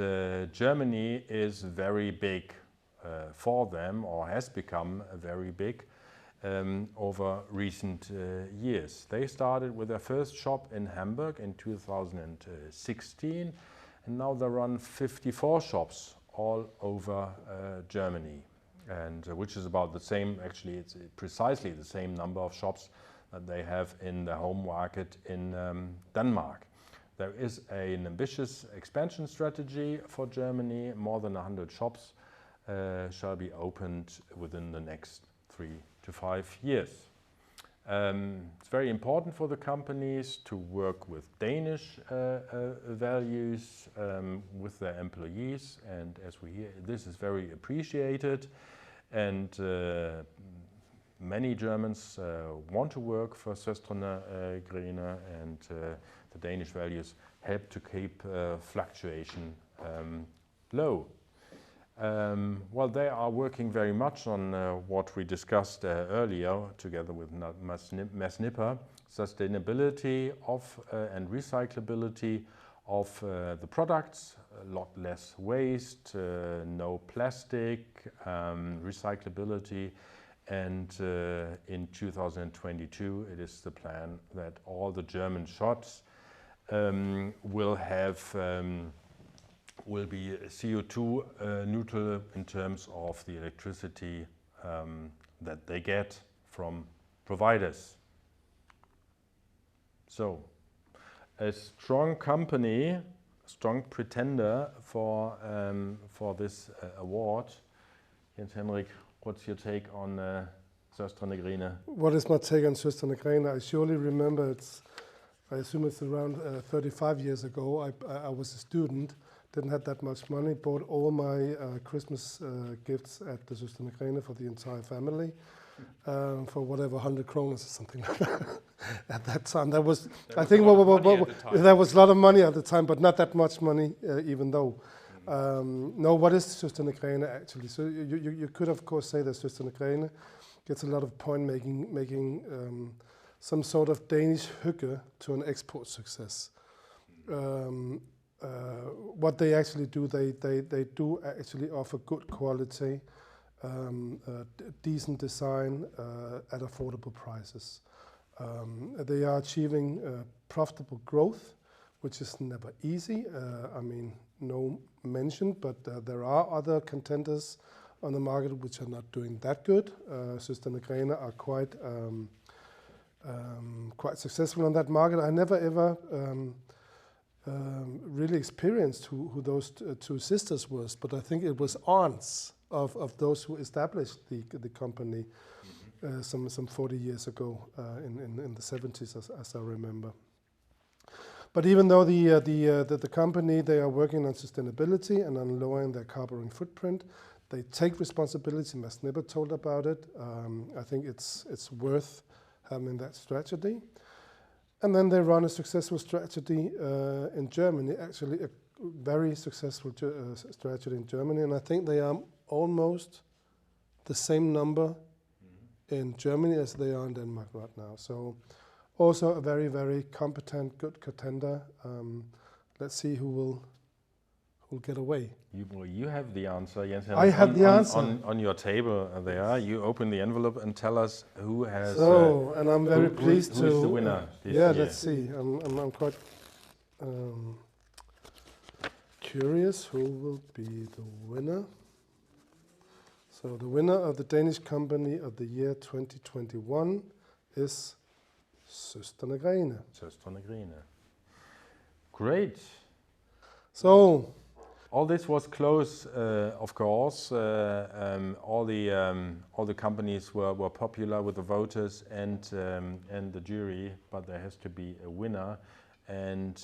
Germany is very big for them, or has become very big over recent years. They started with their first shop in Hamburg in 2016, and now they run 54 shops all over Germany, and which is about the same, actually it's precisely the same number of shops that they have in the home market in Denmark. There is an ambitious expansion strategy for Germany. More than 100 shops shall be opened within the next 3 to 5 years. It's very important for the companies to work with Danish values with their employees, and as we hear, this is very appreciated, and many Germans want to work for Søstrene Grene, and the Danish values help to keep fluctuation low. Well, they are working very much on what we discussed earlier together with Mads Nipper, sustainability of and recyclability of the products, a lot less waste, no plastic, recyclability, and in 2022 it is the plan that all the German shops will have will be CO2 neutral in terms of the electricity that they get from providers. So, a strong company, a strong pretender for this award. Jens-Henrik, what's your take on Søstrene Grene? What is my take on Søstrene Grene? I surely remember I assume it's around 35 years ago. I was a student, didn't have that much money, bought all my Christmas gifts at the Søstrene Grene for the entire family for whatever 100 kroner or something like that. At that time, that was I think that was a lot of money at the time, but not that much money, even though. No, what is Søstrene Grene actually? So you could of course say that Søstrene Grene gets a lot of point making some sort of Danish hygge to an export success. What they actually do, they do actually offer good quality, decent design at affordable prices. They are achieving profitable growth, which is never easy. I mean, no mention, but there are other contenders on the market which are not doing that good. Søstrene Grene are quite successful on that market. I never ever really experienced who those two sisters was, but I think it was aunts of those who established the company some 40 years ago in the 70s, as I remember. But even though the company, they are working on sustainability and on lowering their carbon footprint, they take responsibility. Mads Nipper told about it. I think it's worth having that strategy. And then they run a successful strategy in Germany, actually a very successful strategy in Germany. And I think they are almost the same number in Germany as they are in Denmark right now. So also a very, very competent, good contender. Let's see who will get away. You have the answer, Jens-Henrik. I have the answer. On your table there. You open the envelope and tell us who has... and I'm very pleased to... Who is the winner this year? Let's see. I'm quite curious who will be the winner. So the winner of the Danish company of the year 2021 is Søstrene Grene. Søstrene Grene. Great. So all this was close, of course. All the companies were popular with the voters and the jury, but there has to be a winner. And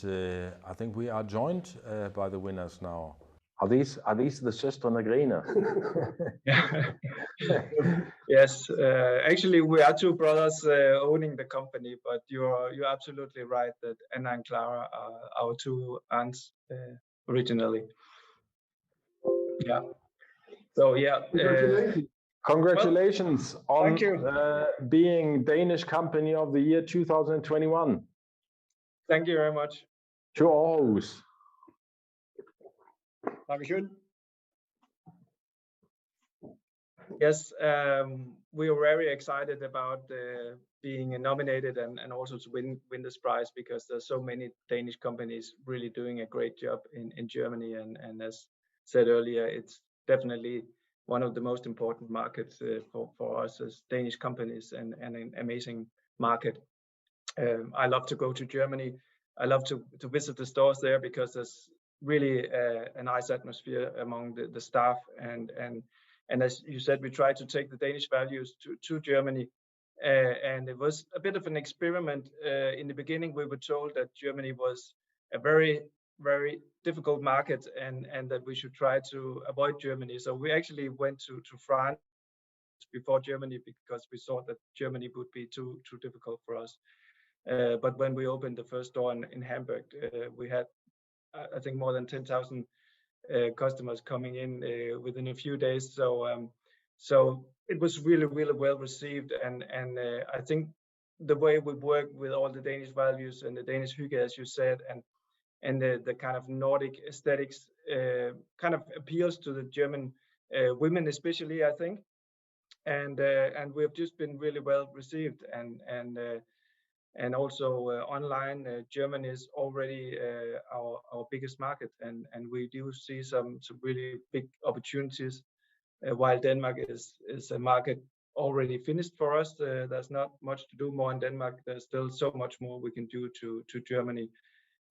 I think we are joined by the winners now. Are these the Søstrene Grene? Yes, actually we are two brothers owning the company, but you're absolutely right that Anna and Clara are our two aunts originally. Yeah. So yeah. Congratulations on being Danish Company of the Year 2021. Thank you very much. To Aarhus. Dankeschön. Yes, we are very excited about being nominated and also to win this prize, because there's so many Danish companies really doing a great job in Germany, and as said earlier, it's definitely one of the most important markets for us as Danish companies, and an amazing market. I love to go to Germany. I love to visit the stores there, because there's really a nice atmosphere among the staff, and as you said, we try to take the Danish values to Germany, and it was a bit of an experiment. In the beginning, we were told that Germany was a very, very difficult market, and that we should try to avoid Germany. So we actually went to France before Germany, because we thought that Germany would be too difficult for us. But when we opened the first store in Hamburg, we had, I think, more than 10,000 customers coming in within a few days. So it was really, really well received, and I think the way we work with all the Danish values and the Danish hygge, as you said, and the kind of Nordic aesthetics kind of appeals to the German women, especially, I think, and we have just been really well received, and And also online, Germany is already our biggest market, and we do see some really big opportunities. While Denmark is a market already finished for us, there's not much to do more in Denmark. There's still so much more we can do to Germany,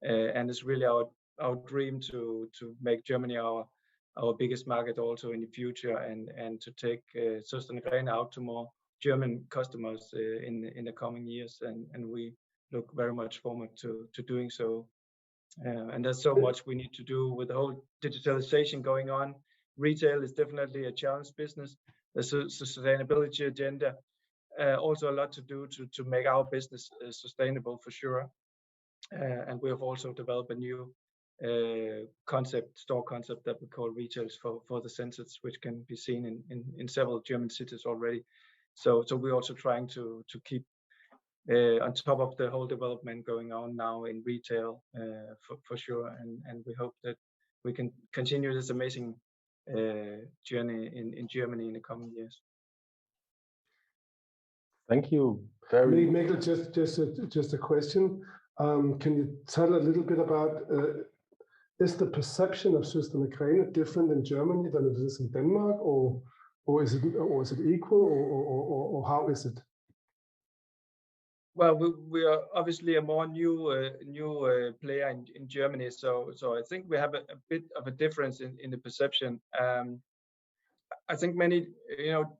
and it's really our dream to make Germany our biggest market also in the future, and to take Reiner out to more German customers in the coming years, and we look very much forward to doing so. And there's so much we need to do with the whole digitalization going on. Retail is definitely a challenge business. There's a sustainability agenda, also a lot to do to make our business sustainable for sure. And we have also developed a new store concept that we call Retails for the Senses, which can be seen in several German cities already. So we're also trying to keep on top of the whole development going on now in retail for sure, and we hope that we can continue this amazing journey in Germany in the coming years. Thank you. Mikkel, just a question. Can you tell a little bit about is the perception of Reiner different in Germany than it is in Denmark, or is it equal, or how is it? Well, we are obviously a more new player in Germany, so I think we have a bit of a difference in the perception. I think many,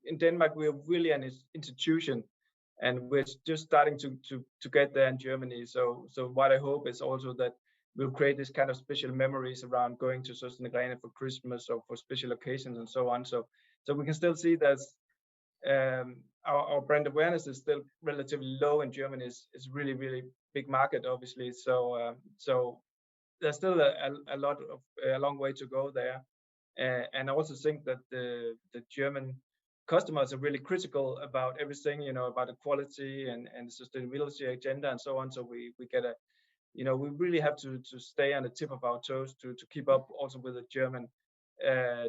in Denmark we are really an institution, and we're just starting to get there in Germany. So what I hope is also that we'll create this kind of special memories around going to Reiner for Christmas or for special occasions and so on. So we can still see that our brand awareness is still relatively low in Germany. It's really, really big market, obviously. So there's still a long way to go there. And I also think that the German customers are really critical about everything, about the quality and the sustainability agenda and so on. So we get we really have to stay on the tip of our toes to keep up also with the German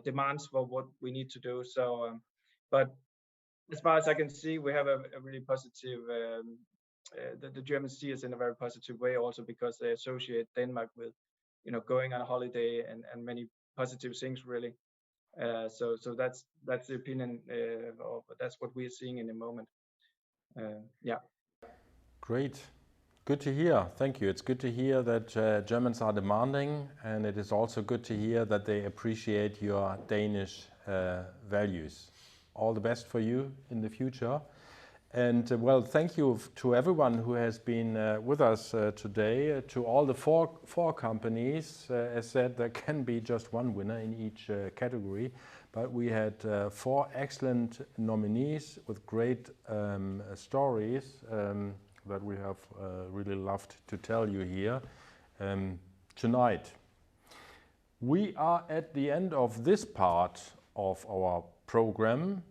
demands for what we need to do. So, but as far as I can see, we have a really positive, the Germans see us in a very positive way also because they associate Denmark with, going on a holiday and many positive things really. So that's the opinion, or that's what we're seeing in the moment. Yeah. Great. Good to hear. Thank you. It's good to hear that Germans are demanding, and it is also good to hear that they appreciate your Danish values. All the best for you in the future. And well, thank you to everyone who has been with us today, to all the four companies. As said, there can be just one winner in each category, but we had 4 excellent nominees with great stories that we have really loved to tell you here tonight. We are at the end of this part of our program.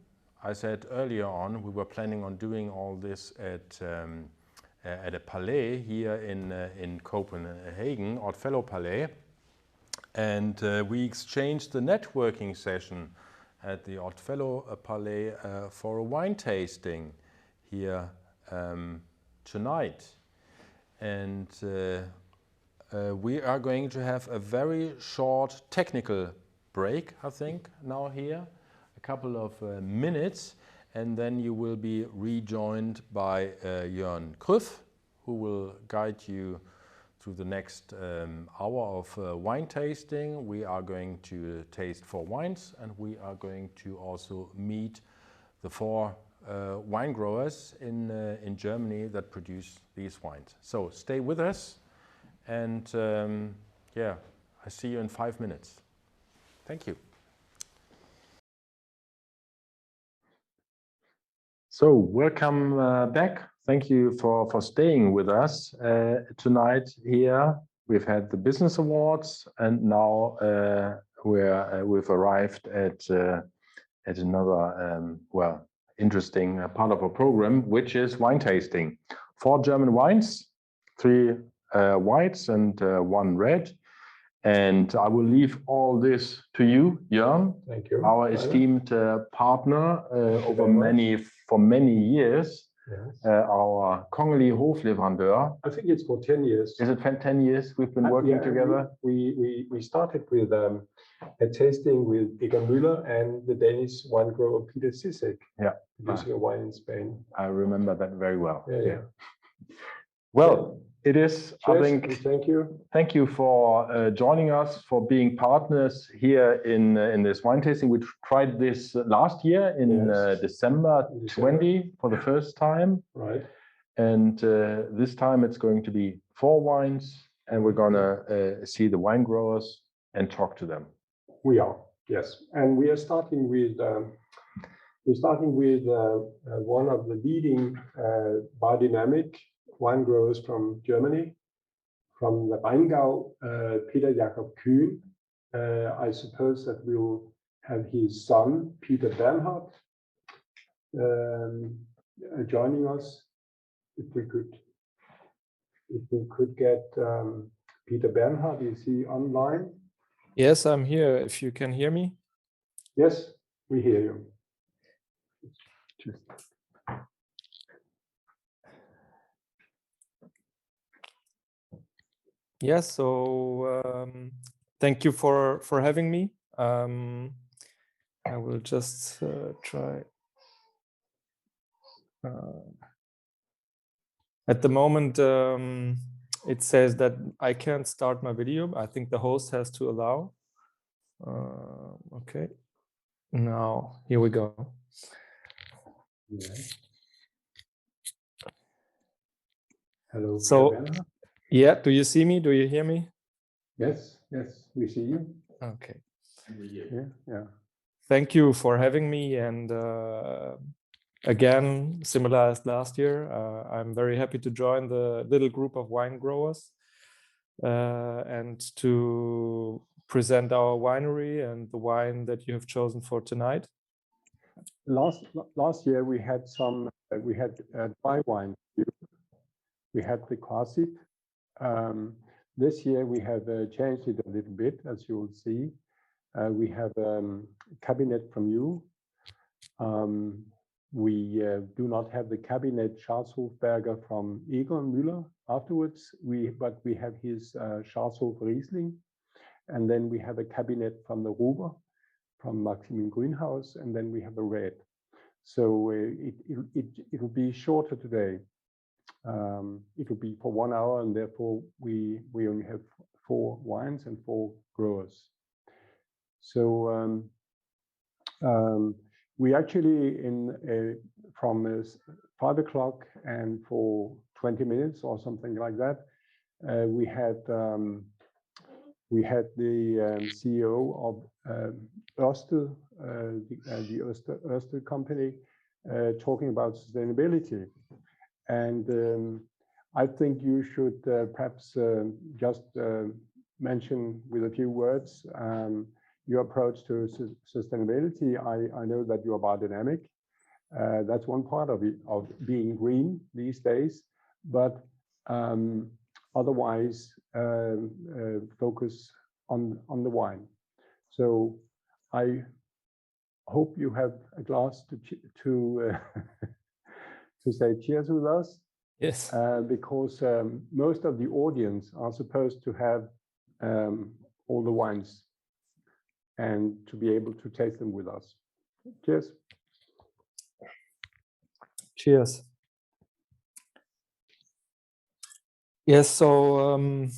I said earlier on we were planning on doing all this at a palais here in Copenhagen, Otfellow Palais, and we exchanged the networking session at the Otfellow Palais for a wine tasting here tonight. And we are going to have a very short technical break, I think, now here. A couple of minutes, and then you will be rejoined by Jørgen Krüff, who will guide you through the next hour of wine tasting. We are going to taste 4 wines, and we are going to also meet the 4 wine growers in Germany that produce these wines. So stay with us, and I see you in 5 minutes. Thank you. So welcome back. Thank you for staying with us tonight here. We've had the Business Awards, and now we've arrived at another interesting part of our program, which is wine tasting. 4 German wines, 3 whites and 1 red. And I will leave all this to you, Jørgen. Thank you. Our esteemed partner for many years. Yes. Our kongelig hofleverandør. I think it's for 10 years. Is it 10 years we've been working together? We started with a tasting with Eger Müller and the Danish wine grower Peter Sisek. Yeah. Producing a wine in Spain. I remember that very well. Yeah. Well, it is, Cheers, I think, thank you. Thank you for joining us, for being partners here in this wine tasting. We tried this last year in December 20 for the first time. Right. And this time it's going to be 4 wines, and we're gonna see the wine growers and talk to them. We are, yes. And we are starting with one of the leading biodynamic wine growers from Germany, from the Rheingau, Peter Jakob Kuhn. I suppose that we will have his son, Peter Bernhard, joining us. If we could get Peter Bernhard, is he online? Yes, I'm here. If you can hear me. Yes, we hear you. Yes, so thank you for having me. I will just try. At the moment, it says that I can't start my video. I think the host has to allow. Okay. Now, here we go. Yeah. Hello. So, yeah, do you see me? Do you hear me? Yes, we see you. Okay. Yeah. Thank you for having me. And again, similar as last year, I'm very happy to join the little group of wine growers and to present our winery and the wine that you have chosen for tonight. Last year we had dry wine. We had the classic. This year we have changed it a little bit, as you will see. We have cabinet from you. We do not have the cabinet Schwarzhofberger from Egon Müller afterwards. But we have his Schwarzhof Riesling, and then we have a cabinet from the Ruber, from Maximin Grünhaus, and then we have a red. So it will be shorter today. It will be for 1 hour, and therefore we only have 4 wines and 4 growers. So we actually from 5 o'clock and for 20 minutes or something like that, we had the CEO of Ørsted, the Ørsted company, talking about sustainability. And I think you should perhaps just mention with a few words your approach to sustainability. I know that you are biodynamic. That's one part of it, of being green these days, but otherwise focus on the wine. So I hope you have a glass to say cheers with us. Yes. Because most of the audience are supposed to have all the wines and to be able to taste them with us. Cheers. Cheers. Yes, so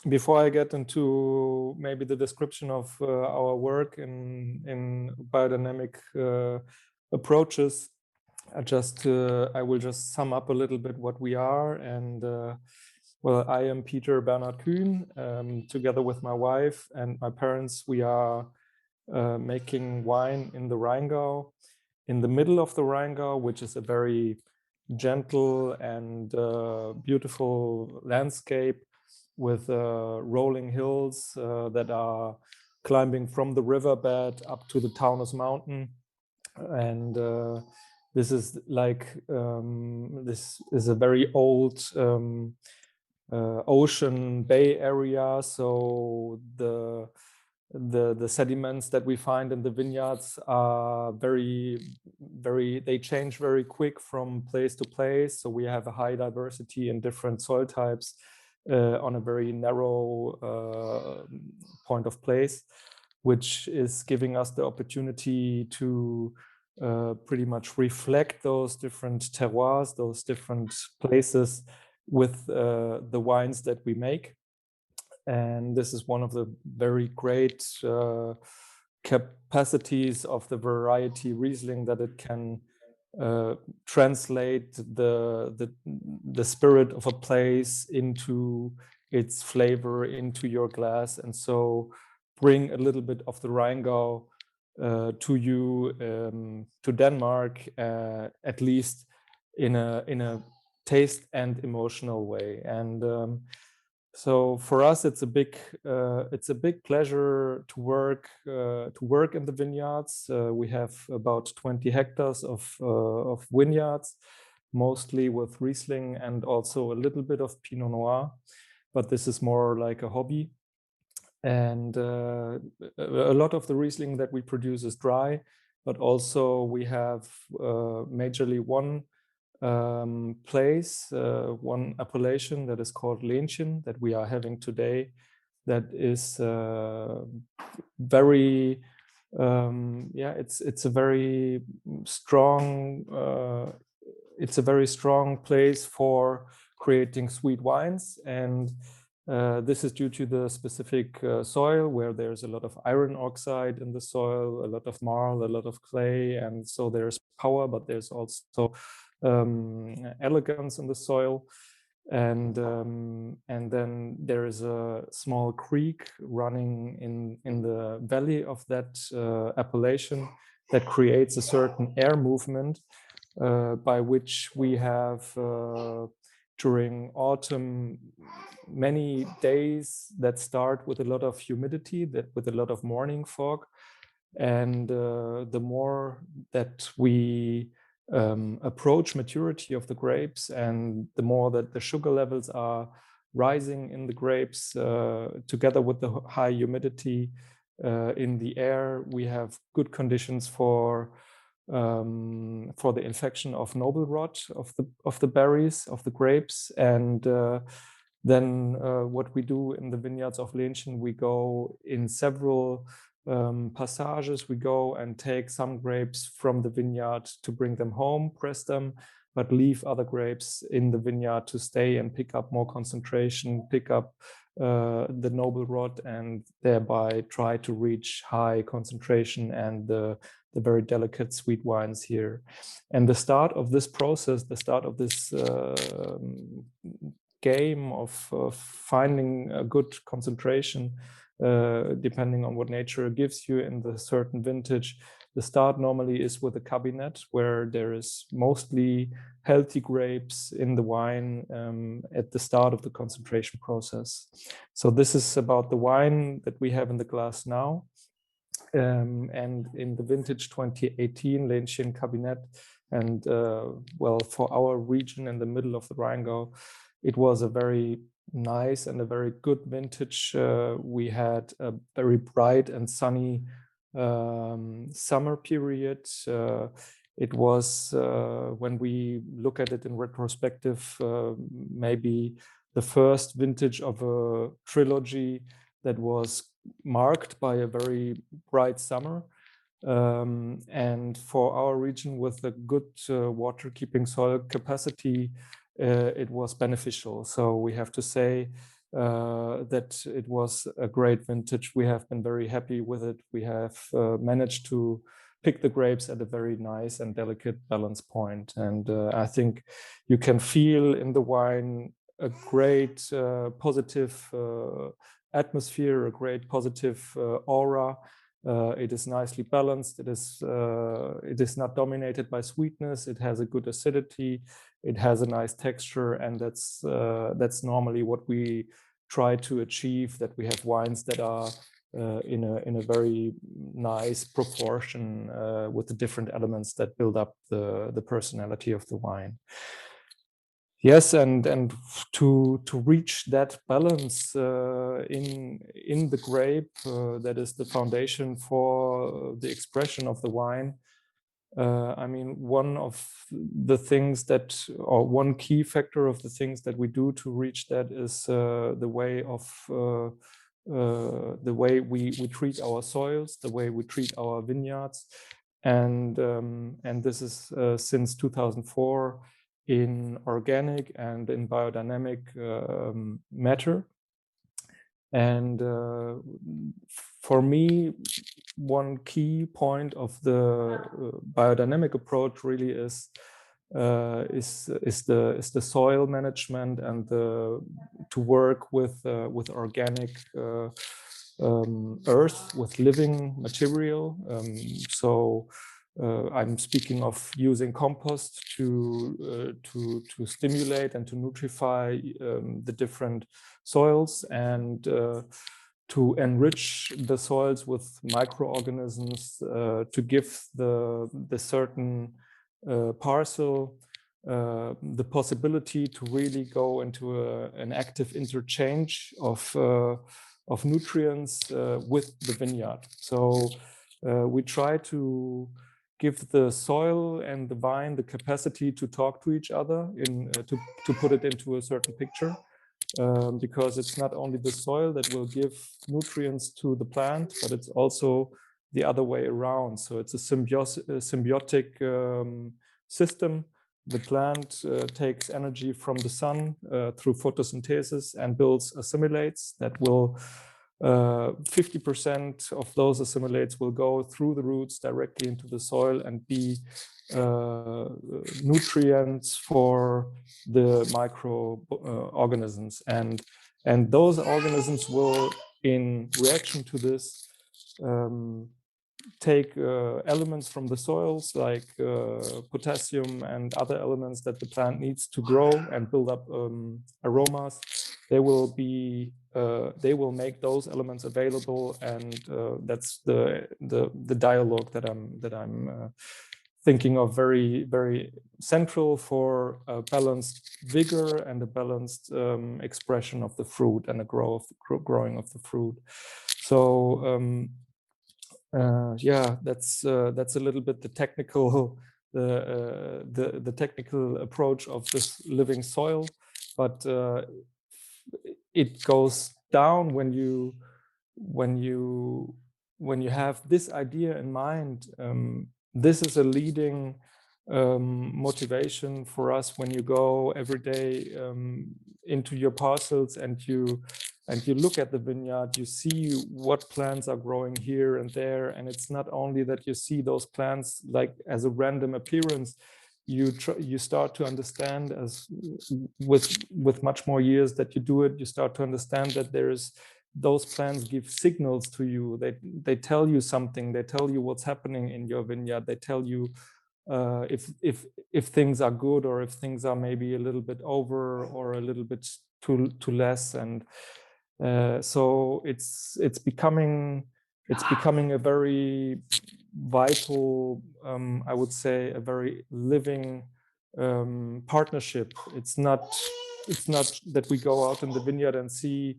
before I get into maybe the description of our work in biodynamic approaches, I will just sum up a little bit what we are. And well, I am Peter Bernhard Kuhn. Together with my wife and my parents, we are making wine in the Rheingau, in the middle of the Rheingau, which is a very gentle and beautiful landscape with rolling hills that are climbing from the riverbed up to the Taunus mountain. And this is like, this is a very old ocean bay area. So the the sediments that we find in the vineyards are they change very quick from place to place. So we have a high diversity in different soil types on a very narrow point of place, which is giving us the opportunity to pretty much reflect those different terroirs, those different places with the wines that we make. And this is one of the very great capacities of the variety Riesling, that it can translate the spirit of a place into its flavor, into your glass, and so bring a little bit of the Rheingau to you, to Denmark, at least in a taste and emotional way. And so for us, it's a big pleasure to work in the vineyards. We have about 20 hectares of vineyards, mostly with Riesling and also a little bit of Pinot Noir, but this is more like a hobby. And a lot of the Riesling that we produce is dry, but also we have majorly one place, one appellation that is called Lenchen, that we are having today, that is very it's a very strong place for creating sweet wines. And this is due to the specific soil, where there's a lot of iron oxide in the soil, a lot of marl, a lot of clay, and so there's power, but there's also elegance in the soil. And then there is a small creek running in the valley of that appellation that creates a certain air movement by which we have during autumn many days that start with a lot of humidity, with a lot of morning fog. And the more that we approach maturity of the grapes, and the more that the sugar levels are rising in the grapes, together with the high humidity in the air, we have good conditions for the infection of noble rot of the berries of the grapes. And then what we do in the vineyards of Lenchen, we go in several passages. We go and take some grapes from the vineyard to bring them home, press them, but leave other grapes in the vineyard to stay and pick up more concentration, pick up the noble rot, and thereby try to reach high concentration and the very delicate sweet wines here. And the start of this process, the start of this game of finding a good concentration, depending on what nature gives you in the certain vintage, the start normally is with a cabinet, where there is mostly healthy grapes in the wine at the start of the concentration process. So this is about the wine that we have in the glass now. And in the vintage 2018 Lenchen Cabinet, and well, for our region in the middle of the Rheingau, it was a very nice and a very good vintage. We had a very bright and sunny summer period. It was, when we look at it in retrospective, maybe the first vintage of a trilogy that was marked by a very bright summer. And for our region, with a good water keeping soil capacity, it was beneficial. So we have to say that it was a great vintage. We have been very happy with it. We have managed to pick the grapes at a very nice and delicate balance point. And I think you can feel in the wine a great positive atmosphere, a great positive aura. It is nicely balanced. It is not dominated by sweetness. It has a good acidity. It has a nice texture, and that's normally what we try to achieve. That we have wines that are in a very nice proportion with the different elements that build up the personality of the wine. Yes, and to reach that balance in the grape, that is the foundation for the expression of the wine. I mean, one of the things that, or one key factor of the things that we do to reach that is the way we treat our soils, the way we treat our vineyards, and this is since 2004 in organic and in biodynamic matter. And for me, one key point of the biodynamic approach really is the soil management and to work with organic earth, with living material. So I'm speaking of using compost to stimulate and to nutrify the different soils, and to enrich the soils with microorganisms, to give the certain parcel the possibility to really go into an active interchange of nutrients with the vineyard. So we try to give the soil and the vine the capacity to talk to each other, to put it into a certain picture, because it's not only the soil that will give nutrients to the plant, but it's also the other way around. So it's a symbiotic system. The plant takes energy from the sun through photosynthesis and assimilates that will 50% of those assimilates will go through the roots directly into the soil and be nutrients for the microorganisms, and those organisms will, in reaction to this, take elements from the soils like potassium and other elements that the plant needs to grow and build up aromas. They will make those elements available, and that's the dialogue that I'm thinking of, very, very central for a balanced vigor and a balanced expression of the fruit and a growing of the fruit. So yeah, that's a little bit the technical the technical approach of this living soil, but it goes down when you have this idea in mind. This is a leading motivation for us when you go every day into your parcels and you look at the vineyard. You see what plants are growing here and there, and it's not only that you see those plants like as a random appearance. You start to understand, as with much more years that you do it, you start to understand that those plants give signals to you. They tell you something. They tell you what's happening in your vineyard. They tell you if things are good, or if things are maybe a little bit over or a little bit too less. And so it's becoming a very vital, I would say, a very living partnership. It's not that we go out in the vineyard and see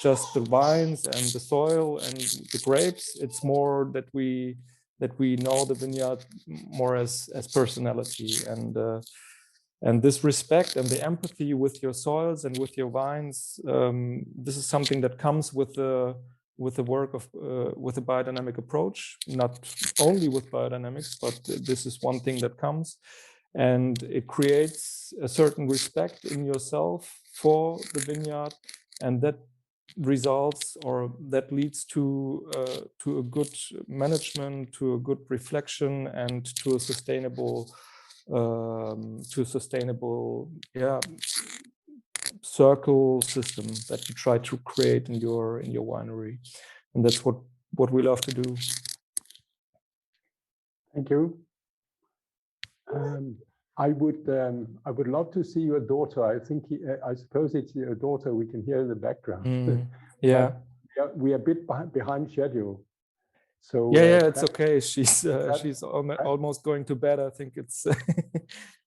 just the vines and the soil and the grapes. It's more that we know the vineyard more as personality, and this respect and the empathy with your soils and with your vines. This is something that comes with the work of with a biodynamic approach, not only with biodynamics, but this is one thing that comes, and it creates a certain respect in yourself for the vineyard, and that results, or that leads to a good management, to a good reflection, and to a sustainable circle system that you try to create in your winery. And that's what we love to do. Thank you. I would love to see your daughter. I think I suppose it's your daughter we can hear in the background. Yeah. We are a bit behind schedule. So yeah, it's okay. She's almost going to bed. I think it's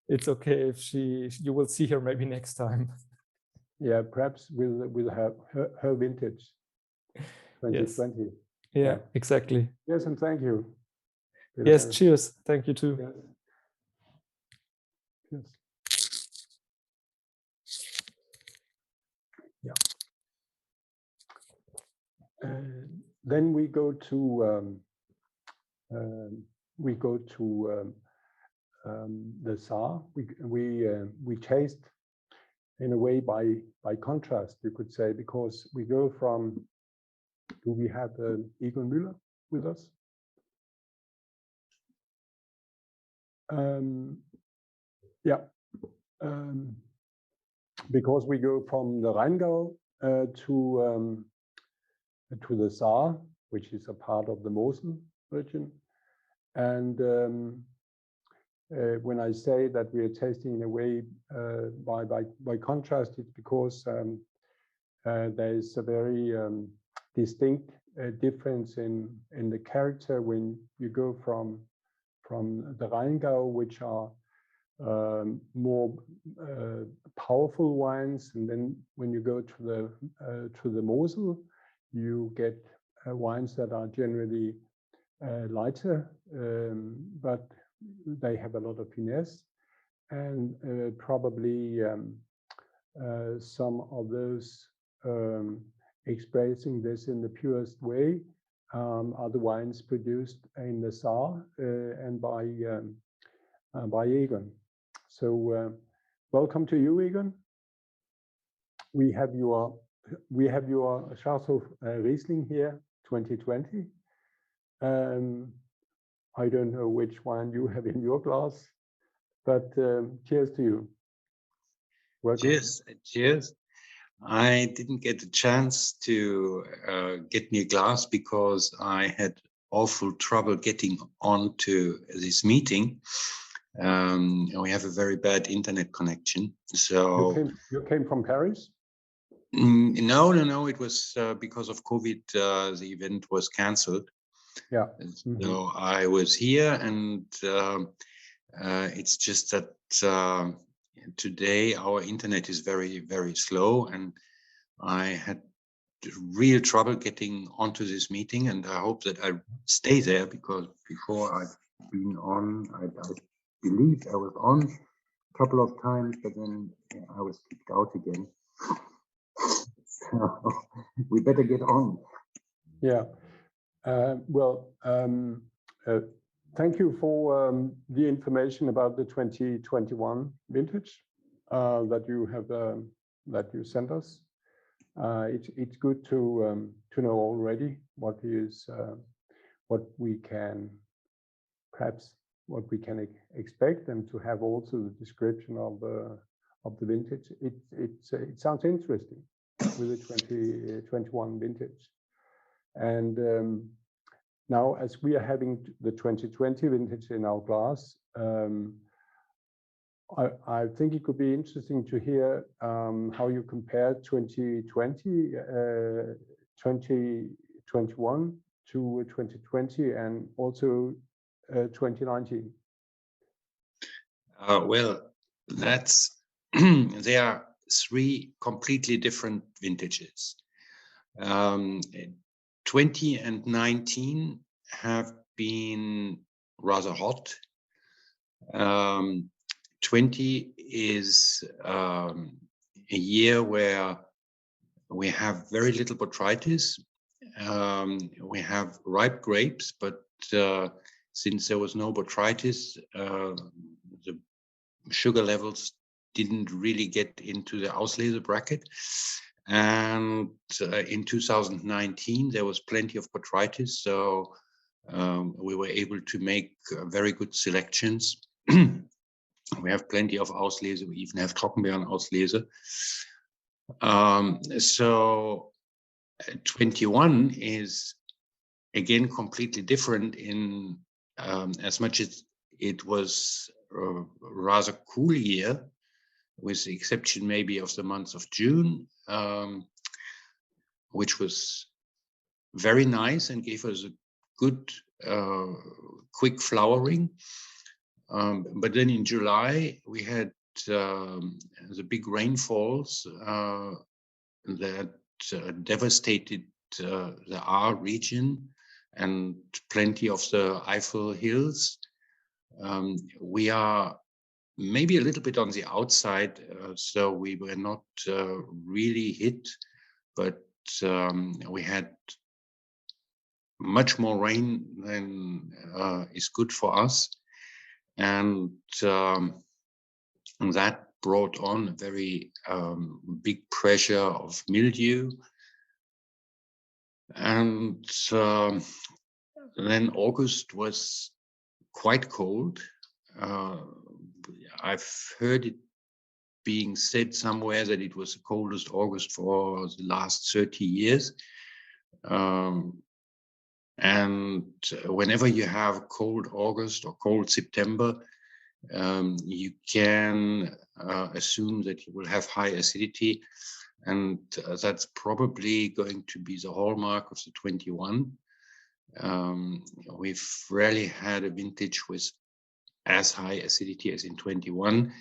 it's okay if you will see her maybe next time. Yeah, perhaps with her vintage 2020. Yes. Yeah, exactly. Yes, and thank you. Yes, cheers. Thank you too. Yes. Yes. Yeah. Then we go to the Saar. We chased in a way by contrast, you could say, because we go from. Do we have Egon Müller with us? Yeah. Because we go from the Rheingau to the Saar, which is a part of the Mosel region. And when I say that we are tasting in a way by contrast, it's because there is a very distinct difference in the character when you go from the Rheingau, which are more powerful wines, and then when you go to the Mosel, you get wines that are generally lighter, but they have a lot of finesse, and probably some of those expressing this in the purest way are the wines produced in the Saar and by Egon. So welcome to you, Egon. We have your Charles Riesling here, 2020. I don't know which wine you have in your glass, but cheers to you. Welcome. Cheers, cheers. I didn't get a chance to get me a glass because I had awful trouble getting onto this meeting. We have a very bad internet connection. So you came from Paris? No. It was because of COVID. The event was cancelled. Yeah. So I was here, and it's just that today our internet is very, very slow, and I had real trouble getting onto this meeting, and I hope that I stay there, because before I've been on, I believe I was on a couple of times, but then I was kicked out again. So we better get on. Yeah. Thank you for the information about the 2021 vintage that you sent us. It's good to know already what we can expect, and to have also the description of the vintage. It sounds interesting with the 2021 vintage. And now, as we are having the 2020 vintage in our glass, I think it could be interesting to hear how you compare 2020, 2021 to 2020, and also 2019. Well, that's there are three completely different vintages. 20 and 19 have been rather hot. 20 is a year where we have very little botrytis. We have ripe grapes, but since there was no botrytis, the sugar levels didn't really get into the Auslese bracket. And in 2019, there was plenty of botrytis, so we were able to make very good selections. We have plenty of Auslese. We even have Trockenbeeren Auslese. So 21 is again completely different in as much as it was a rather cool year, with the exception maybe of the month of June, which was very nice and gave us a good quick flowering. But then in July, we had the big rainfalls that devastated the Ahr region and plenty of the Eifel hills. We are maybe a little bit on the outside, so we were not really hit, but we had much more rain than is good for us. And that brought on a very big pressure of mildew. And then August was quite cold. I've heard it being said somewhere that it was the coldest August for the last 30 years. And whenever you have cold August or cold September, you can assume that you will have high acidity. And that's probably going to be the hallmark of the 21. We've rarely had a vintage with as high acidity as in 21,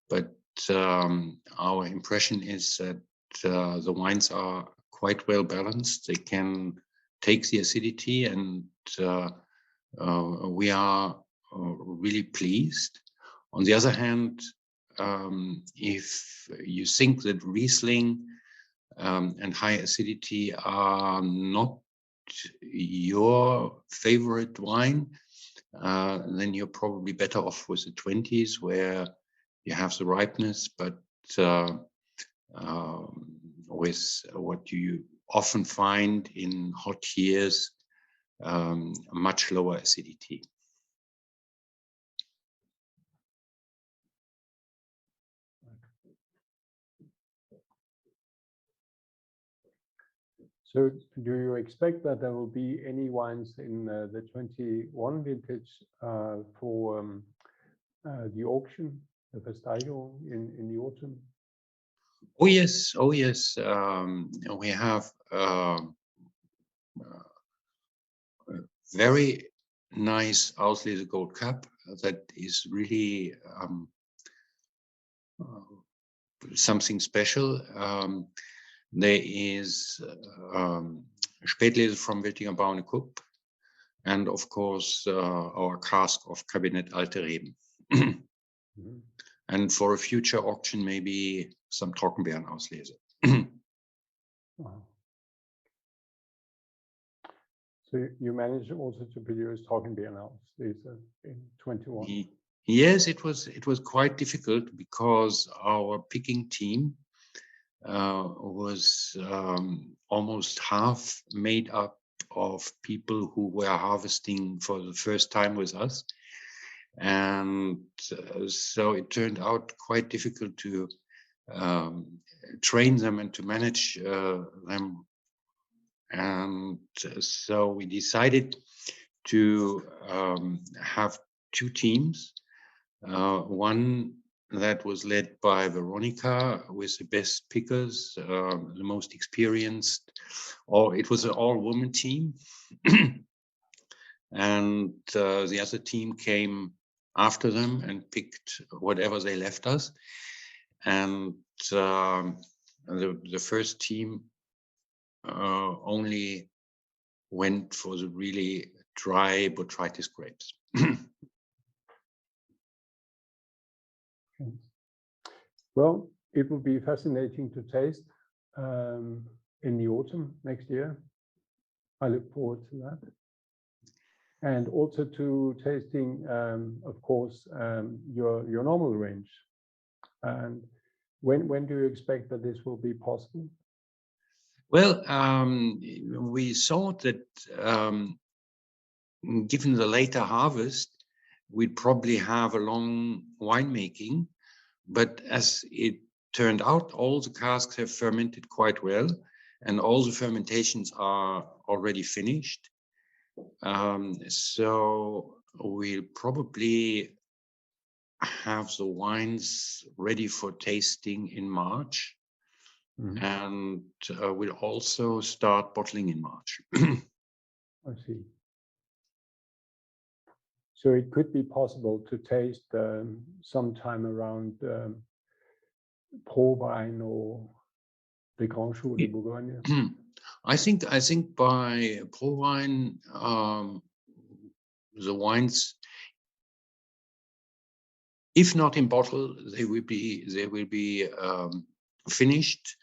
but our impression is that the wines are quite well balanced. They can take the acidity, and we are really pleased. On the other hand, if you think that Riesling and high acidity are not your favorite wine, then you're probably better off with the 20s, where you have the ripeness, but with what you often find in hot years, a much lower acidity. So do you expect that there will be any wines in the 21 vintage for the auction, the Versteigerung in the autumn? Oh yes, oh yes. We have a very nice Auslese Gold Cup that is really something special. There is Spätlese from Wiltinger Braune Kupp, and of course our cask of Cabinet Alte Reben. Mm-hmm. And for a future auction, maybe some Trockenbeeren Auslese. Wow. So you managed also to produce Trockenbeeren Auslese in 21. Yes, it was quite difficult because our picking team was almost half made up of people who were harvesting for the first time with us. And so it turned out quite difficult to train them and to manage them. And so we decided to have two teams. One that was led by Veronica with the best pickers, the most experienced, or it was an all-woman team. And the other team came after them and picked whatever they left us. And the first team only went for the really dry botrytis grapes. Well, it will be fascinating to taste in the autumn next year. I look forward to that. And also to tasting, of course, your normal range. And when do you expect that this will be possible? Well, we thought that given the later harvest, we'd probably have a long winemaking. But as it turned out, all the casks have fermented quite well, and all the fermentations are already finished. So we'll probably have the wines ready for tasting in March. Mm-hmm. And we'll also start bottling in March. I see. So it could be possible to taste sometime around Perau or the Grand Chou de Bourgogne. I think by Perau, the wines, if not in bottle, they will be finished,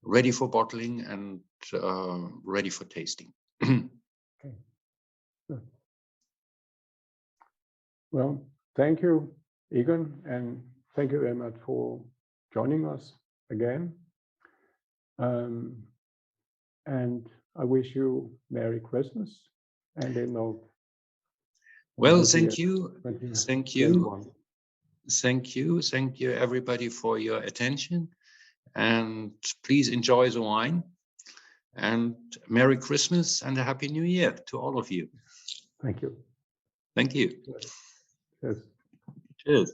ready for bottling, and ready for tasting. Okay. Good. Well, thank you, Egon, and thank you very much for joining us again. And I wish you Merry Christmas and well, thank you. Thank you everybody for your attention, and please enjoy the wine, and Merry Christmas and a Happy New Year to all of you. Thank you. Thank you. Cheers. Cheers.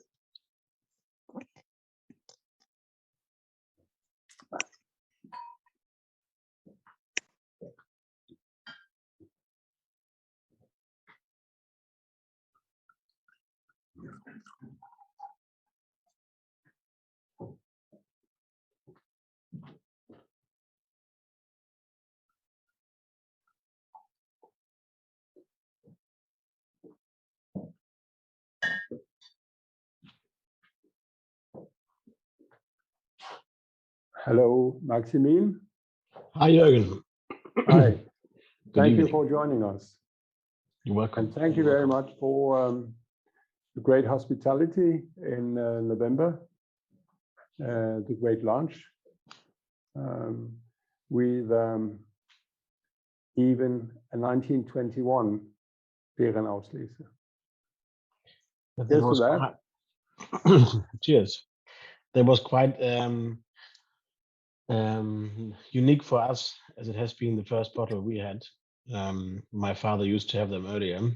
Hello, Maximine. Hi, Jørgen. Hi. Thank you for joining us. You're welcome. And thank you very much for the great hospitality in November, the great lunch with even a 1921 Beerenauslese. Here's to that. Cheers. That was quite unique for us, as it has been the first bottle we had. My father used to have them earlier.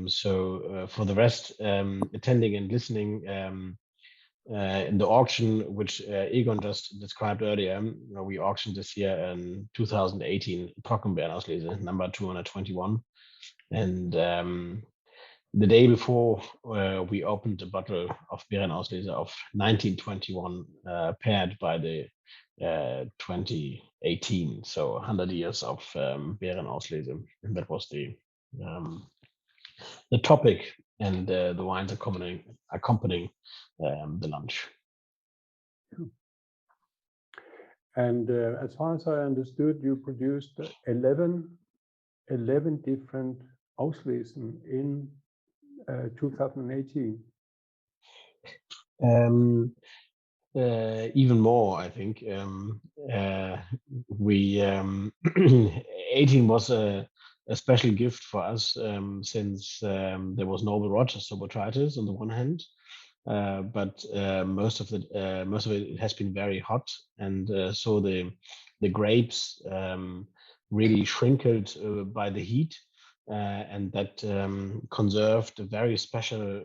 So for the rest, attending and listening in the auction, which Egon just described earlier, we auctioned this year in 2018, Trockenbeerenauslese, number 221. And the day before, we opened a bottle of Beerenauslese of 1921, paired by the 2018, so 100 years of Beerenauslese. And that was the topic, and the wines accompanying the lunch. And as far as I understood, you produced 11 different Auslesen in 2018. Even more, I think. We 18 was a special gift for us, since there was Norbert Rochester botrytis on the one hand, but most of it has been very hot, and so the grapes really shrinkled by the heat, and that conserved a very special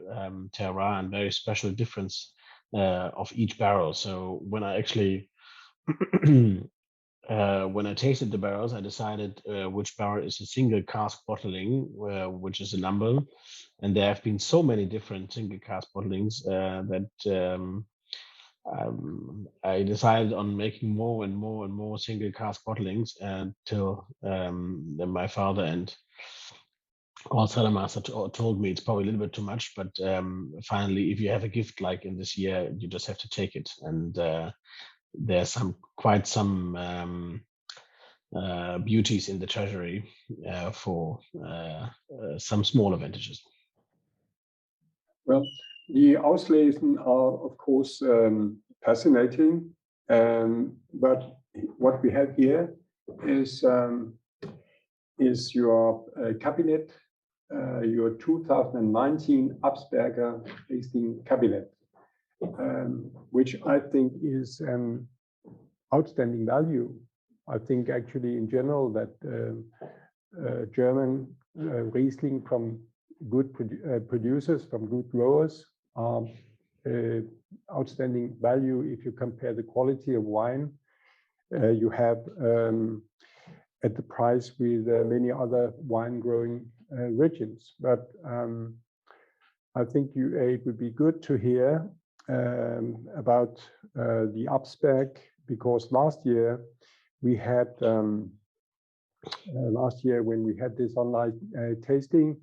terroir and very special difference of each barrel. So when I actually when I tasted the barrels, I decided which barrel is a single cask bottling, which is a number, and there have been so many different single cask bottlings that I decided on making more and more single cask bottlings until my father and our cellar master told me it's probably a little bit too much, but finally, if you have a gift like in this year, you just have to take it. And there's quite some beauties in the treasury for some smaller vintages. Well, the Auslesen are, of course, fascinating, but what we have here is your cabinet, your 2019 Absberger tasting cabinet, which I think is outstanding value. I think actually in general that German Riesling from good producers, from good growers, are outstanding value if you compare the quality of wine you have at the price with many other wine growing regions. But I think it would be good to hear about the Absberg, because last year we had when we had this online tasting,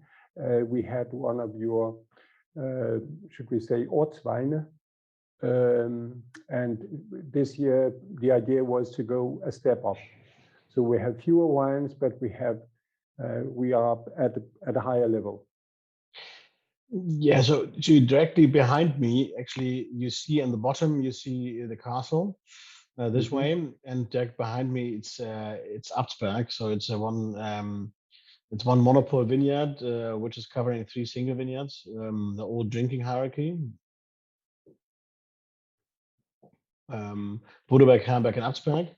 we had one of your should we say Ortsweine, and this year the idea was to go a step up. So we have fewer wines, but we are at a higher level. Yeah, so directly behind me, actually, you see on the bottom, you see the castle this way, and direct behind me, it's Absberg. So it's one monopole vineyard, which is covering 3 single vineyards, the old drinking hierarchy. Bodeberg, Herrenberg, and Absberg.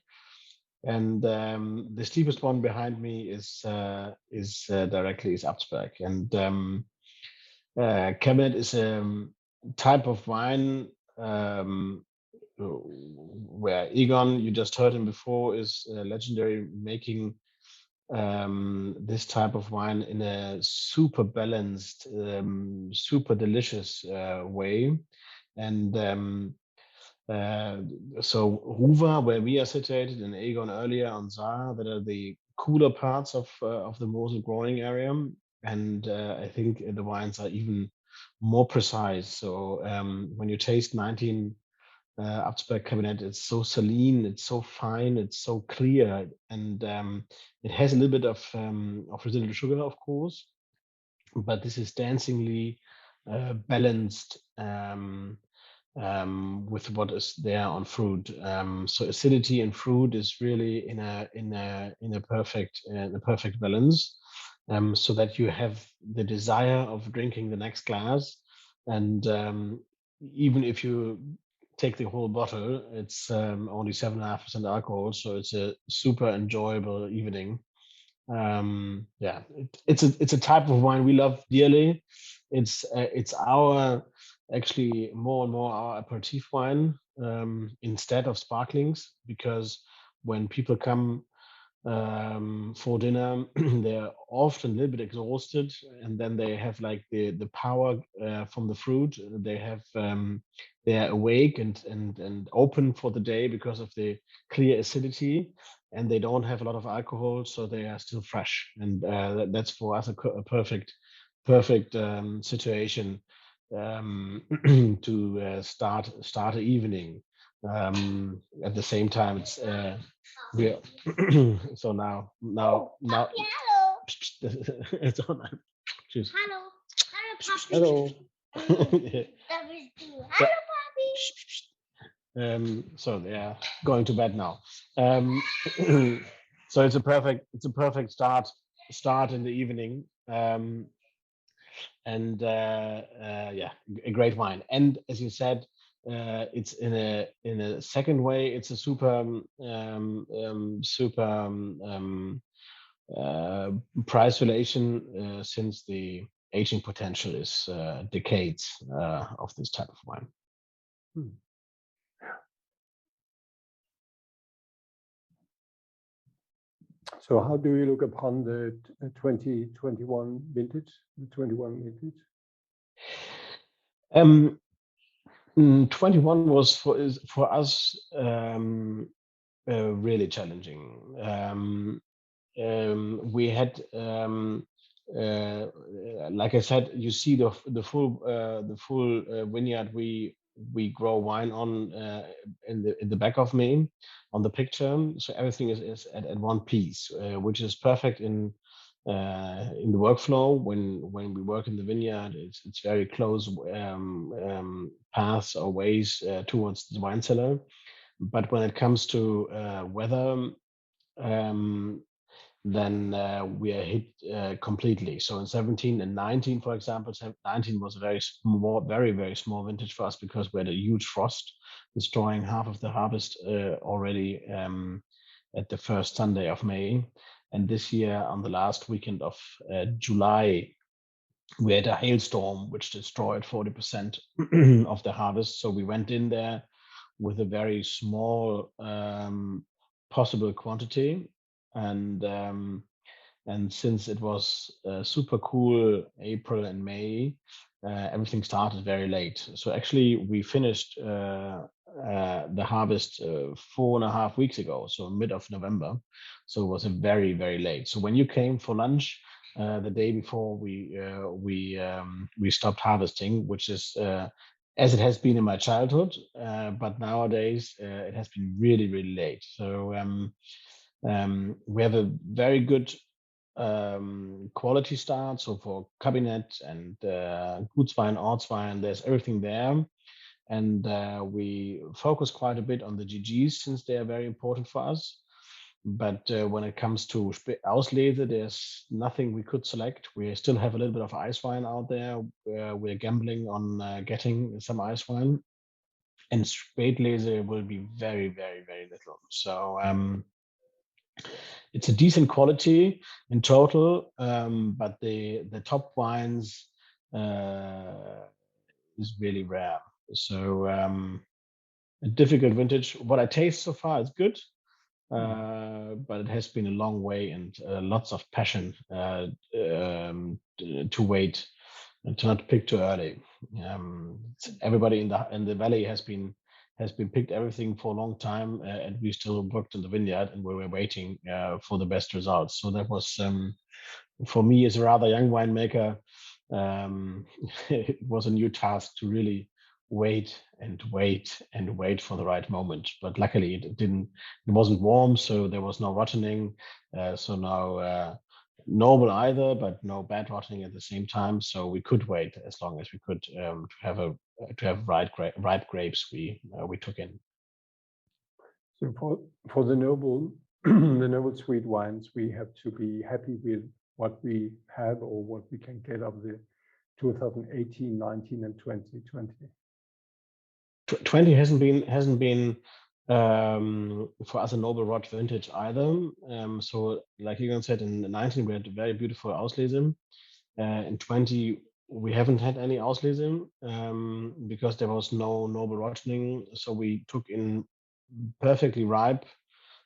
And the steepest one behind me is directly Absberg. And Cabernet is a type of wine where Egon, you just heard him before, is legendary, making this type of wine in a super balanced, super delicious way. And so Ruwer, where we are situated, and Egon earlier on Saar, that are the cooler parts of the Mosel growing area. And I think the wines are even more precise. So when you taste 19 Absberg Cabernet, it's so saline, it's so fine, it's so clear, and it has a little bit of residual sugar, of course, but this is dancingly balanced with what is there on fruit. So acidity and fruit is really in a perfect balance, so that you have the desire of drinking the next glass. And even if you take the whole bottle, it's only 7.5% alcohol, so it's a super enjoyable evening. Yeah, it's a type of wine we love dearly. It's our actually more and more our aperitif wine instead of sparklings, because when people come for dinner, they're often a little bit exhausted, and then they have like the power from the fruit. They're awake and open for the day because of the clear acidity, and they don't have a lot of alcohol, so they are still fresh. And that's for us a perfect situation to start the evening. At the same time, it's we're so now it's on. Tschüss. Hello. So they're going to bed now. So it's a perfect start in the evening. And yeah, a great wine. And as you said, it's in a second way, it's a super price relation, since the aging potential is decades of this type of wine. So how do you look upon the 2021 vintage, the 21 vintage? 21 was for us really challenging. We had, like I said, you see the full vineyard we grow wine on in the back of me on the picture. So everything is at one piece, which is perfect in the workflow. When we work in the vineyard, it's very close paths or ways towards the wine cellar. But when it comes to weather, then we are hit completely. So in 17 and 19, for example, 19 was a very small vintage for us, because we had a huge frost destroying half of the harvest already at the first Sunday of May. And this year, on the last weekend of July, we had a hailstorm which destroyed 40% of the harvest. So we went in there with a very small possible quantity, and And since it was super cool April and May, everything started very late. So actually, we finished the harvest 4.5 weeks ago, so mid of November. So it was a very, very late. So when you came for lunch the day before we stopped harvesting, which is as it has been in my childhood, but nowadays it has been really, really late. So we have a very good quality start. So for cabinet and Gutswein, Ortswein, there's everything there. And we focus quite a bit on the GGs since they are very important for us. But when it comes to Auslese, there's nothing we could select. We still have a little bit of ice wine out there. We're gambling on getting some ice wine. And Spätlese will be very, very, very little. So it's a decent quality in total, but the top wines is really rare. So a difficult vintage. What I taste so far is good. But it has been a long way and lots of passion to wait and to not pick too early. Everybody in the valley has been picked everything for a long time, and we still worked in the vineyard and we were waiting for the best results. So that was for me as a rather young winemaker, it was a new task to really wait and wait and wait for the right moment. But luckily it wasn't warm, so there was no rotting. So no normal either, but no bad rotting at the same time. So we could wait as long as we could to have ripe grapes we took in. So for the noble the noble sweet wines, we have to be happy with what we have or what we can get of the 2018, 19, and 2020. 20 hasn't been for us a noble rot vintage either. So like Jørgen said, in 19 we had a very beautiful Auslese. In 20 we haven't had any Auslese because there was no noble rotting. So we took in perfectly ripe,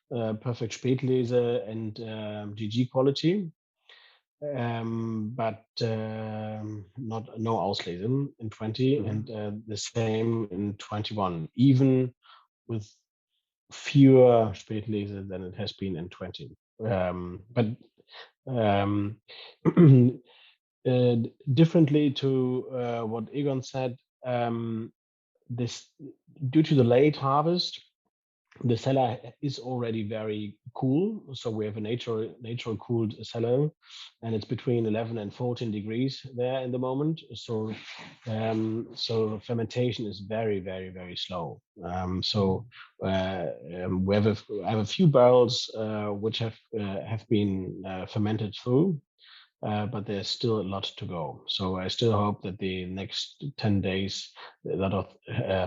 perfect Spätlese and GG quality. But no Auslese in 20 and the same in 21, even with fewer Spätlese than it has been in 20. But differently to what Egon said, this due to the late harvest, the cellar is already very cool. So we have a natural cooled cellar, and it's between 11 and 14 degrees there in the moment. So so fermentation is very, very, very slow. I have a few barrels which have been fermented through. But there's still a lot to go. So I still hope that the next 10 days, a lot of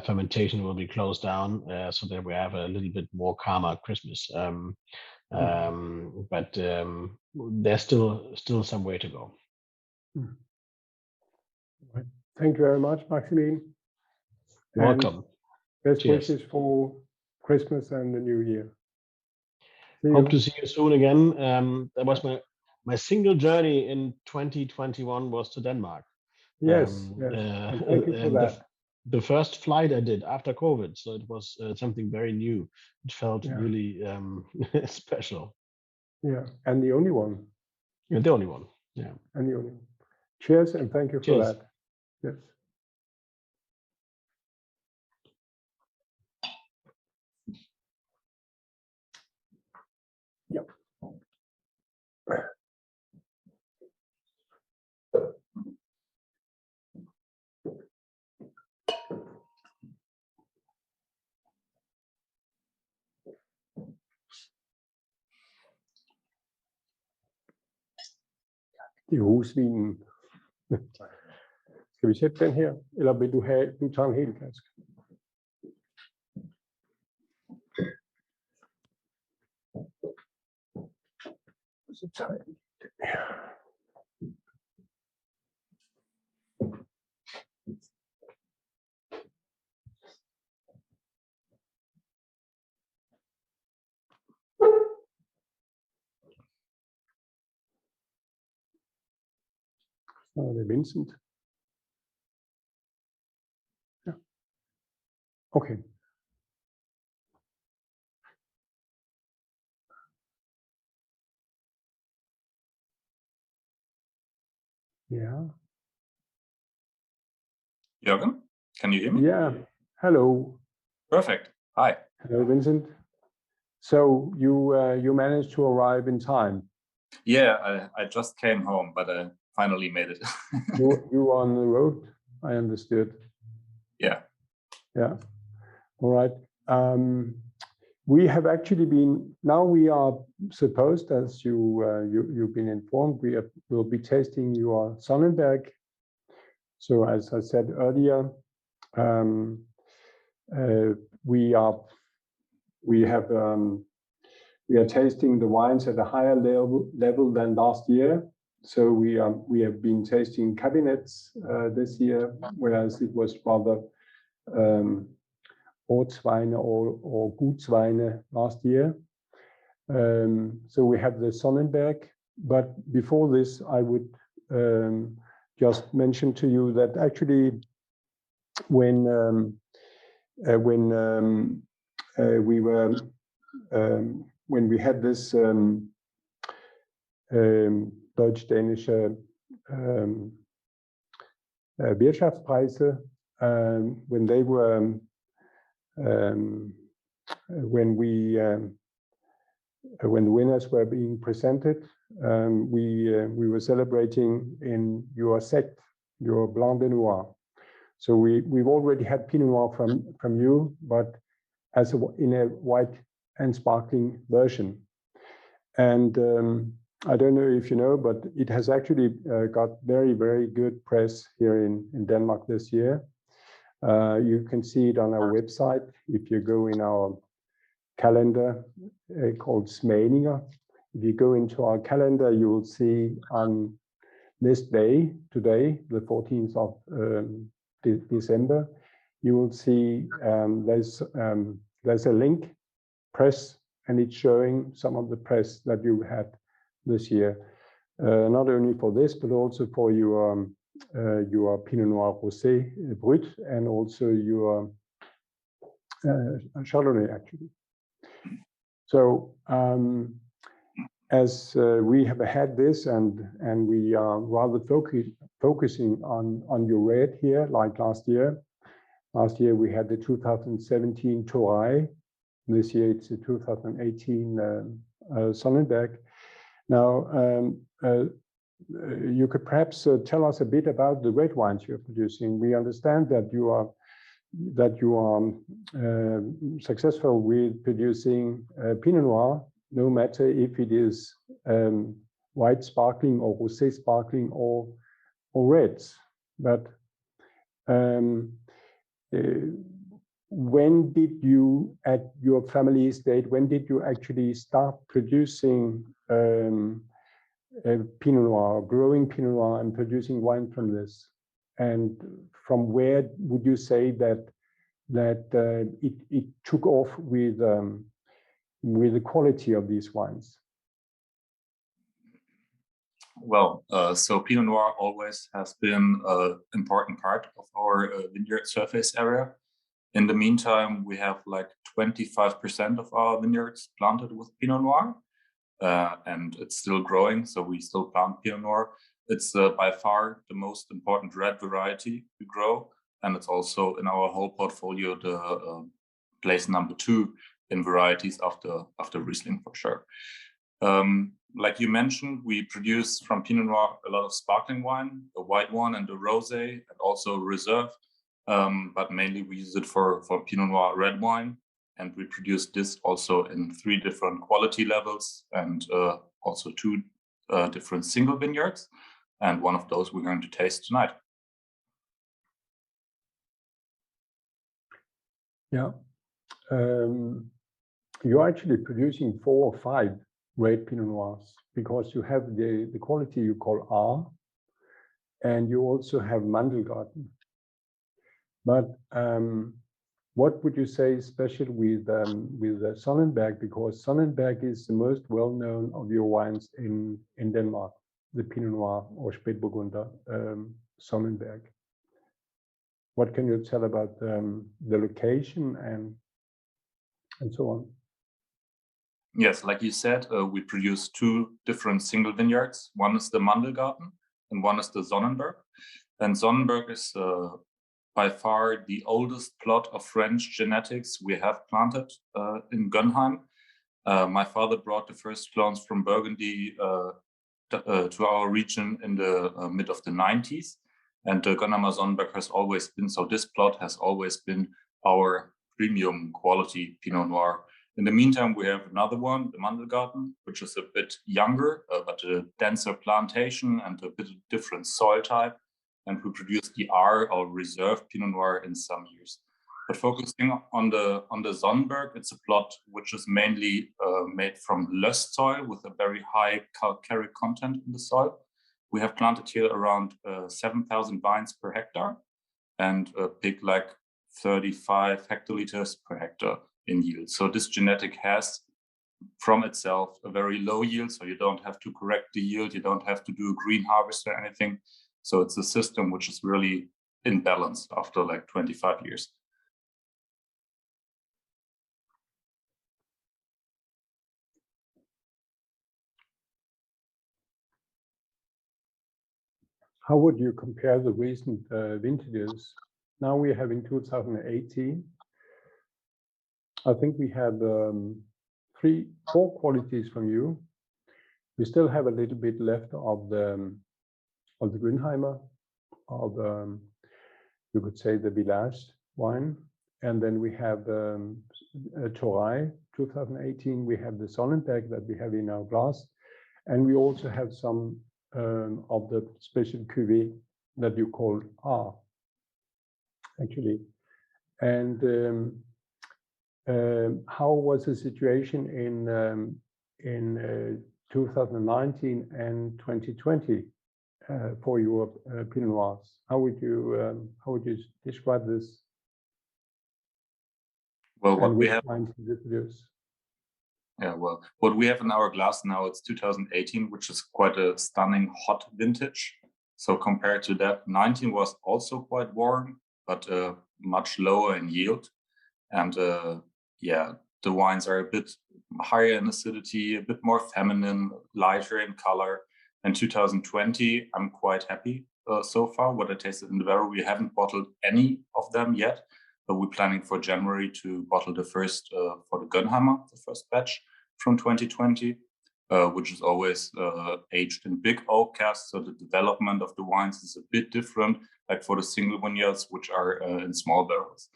fermentation will be closed down so that we have a little bit more calmer Christmas. But there's still some way to go. Right. Thank you very much, Maximilian. Welcome. Best wishes for Christmas and the New Year. Hope to see you soon again. That was my single journey in 2021 was to Denmark. Yes, thank you for that. The first flight I did after COVID, so it was something very new. It felt really special. Yeah, and the only one. Yeah, the only one. Yeah, and the only one. Cheers, and thank you for that. Yes. Yep. Det er husvinen. Skal vi sætte den her, eller vil du tager en hel flaske? Så tager jeg den her. Det er Vincent. Ja. Okay. Yeah. Jørgen, can you hear me? Yeah. Hello. Perfect. Hi. Hello, Vincent. So you managed to arrive in time. Yeah, I just came home, but I finally made it. you were on the road, I understood. Yeah. Yeah. All right. We have actually been, now we are supposed, as you've been informed, we'll be tasting your Sonnenberg. So as I said earlier, we are tasting the wines at a higher level than last year. So we have been tasting cabinets this year, whereas it was rather Ortsweine or Gutsweine last year. So we have the Sonnenberg, but before this, I would just mention to you that actually when we had this Deutsch-Danish Wirtschaftspreise, when they were when the winners were being presented, we were celebrating in your sect, your Blanc de Noir. So we've already had Pinot Noir from you, but in a white and sparkling version. And I don't know if you know, but it has actually got very, very good press here in Denmark this year. You can see it on our website. If you go in our calendar called Smagninger, if you go into our calendar, you will see on this day, today, the 14th of December, you will see there's a link, press, and it's showing some of the press that you had this year, not only for this, but also for your Pinot Noir Rosé Brut, and also your Chardonnay, actually. So as we have had this, and we are rather focusing on your red here, like last year. Last year we had the 2017 Toray. This year it's the 2018 Sonnenberg. Now, you could perhaps tell us a bit about the red wines you're producing. We understand that you are successful with producing Pinot Noir, no matter if it is white sparkling or rosé sparkling or reds. But when did you, at your family estate, when did you actually start producing Pinot Noir, growing Pinot Noir and producing wine from this? And from where would you say that it took off with the quality of these wines? Well, so Pinot Noir always has been an important part of our vineyard surface area. In the meantime, we have like 25% of our vineyards planted with Pinot Noir, and it's still growing, so we still plant Pinot Noir. It's by far the most important red variety we grow, and it's also in our whole portfolio the place number 2 in varieties after Riesling, for sure. Like you mentioned, we produce from Pinot Noir a lot of sparkling wine, the white one and the rosé, and also reserve. But mainly we use it for Pinot Noir red wine, and we produce this also in 3 different quality levels, and also 2 different single vineyards, and one of those we're going to taste tonight. Yeah, you're actually producing 4 or 5 red Pinot Noirs, because you have the quality you call R, and you also have Mandelgarten. But what would you say is special with Sonnenberg? Because Sonnenberg is the most well-known of your wines in Denmark. the Pinot Noir or Spätburgunder Sonnenberg. What can you tell about the location and so on? Yes, like you said, we produce two different single vineyards. One is the Mandelgarten and one is the Sonnenberg. And Sonnenberg is by far the oldest plot of French genetics we have planted in Gönheim. My father brought the first clones from Burgundy to our region in the mid of the 90s. And the Gönheimer Sonnenberg has always been, so this plot has always been our premium quality Pinot Noir. In the meantime, we have another one, the Mandelgarten, which is a bit younger, but a denser plantation and a bit different soil type. And we produce the R, or reserve Pinot Noir, in some years. But focusing on the Sonnenberg, it's a plot which is mainly made from löss soil with a very high calcaric content in the soil. We have planted here around 7,000 vines per hectare and pick like 35 hectoliters per hectare in yield. So this genetic has from itself a very low yield, so you don't have to correct the yield, you don't have to do a green harvest or anything. So it's a system which is really in balance after like 25 years. How would you compare the recent vintages? Now we have in 2018. I think we have 4 qualities from you. We still have a little bit left of the Gönheimer, of you could say the Village wine, and then we have Toray 2018. We have the Sonnenberg that we have in our glass, and we also have some of the special cuvée that you call R, actually. And how was the situation in 2019 and 2020 for your Pinot Noirs? How would you describe this? Well, what we have. Yeah, well, what we have in our glass now, it's 2018, which is quite a stunning hot vintage. So compared to that, 19 was also quite warm, but much lower in yield. And yeah, the wines are a bit higher in acidity, a bit more feminine, lighter in color. And 2020, I'm quite happy so far. What I tasted in the barrel, we haven't bottled any of them yet, but we're planning for January to bottle the first for the Gönheimer, the first batch from 2020, which is always aged in big oak casks. So the development of the wines is a bit different, like for the single vineyards, which are in small barrels.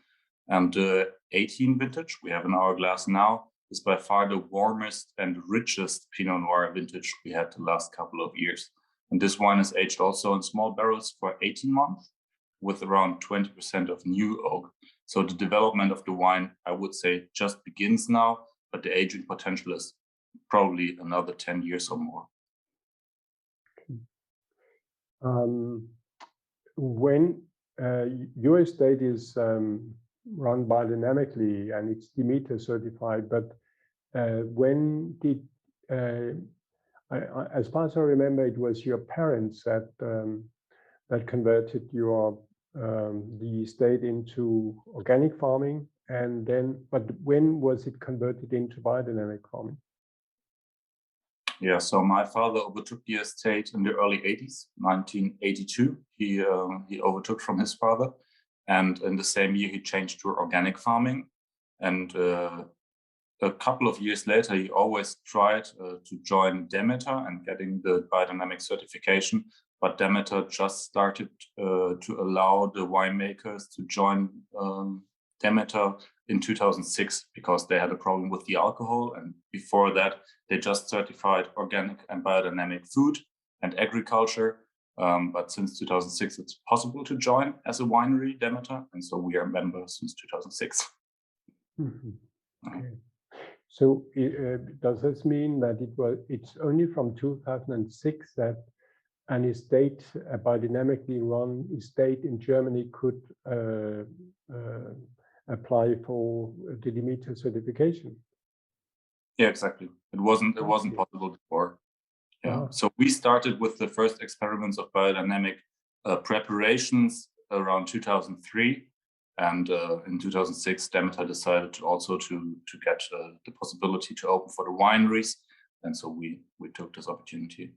And the 18 vintage we have in our glass now is by far the warmest and richest Pinot Noir vintage we had the last couple of years. And this wine is aged also in small barrels for 18 months with around 20% of new oak. So the development of the wine, I would say, just begins now, but the aging potential is probably another 10 years or more. When your estate is run biodynamically and it's Demeter certified, but when did, as far as I remember, it was your parents that that converted your the estate into organic farming, and then, but when was it converted into biodynamic farming? Yeah, so my father overtook the estate in the early 80s, 1982. He overtook from his father. And in the same year, he changed to organic farming. And a couple of years later, he always tried to join Demeter and getting the biodynamic certification. But Demeter just started to allow the winemakers to join Demeter in 2006 because they had a problem with the alcohol. And before that, they just certified organic and biodynamic food and agriculture. But since 2006, it's possible to join as a winery, Demeter, and so we are members since 2006. Mm-hmm. Okay. So does this mean that it's only from 2006 that an estate, a biodynamically run estate in Germany, could apply for the Demeter certification? Yeah, exactly. It wasn't possible before. Yeah. So we started with the first experiments of biodynamic preparations around 2003, and in 2006, Demeter decided to get the possibility to open for the wineries, and so we took this opportunity.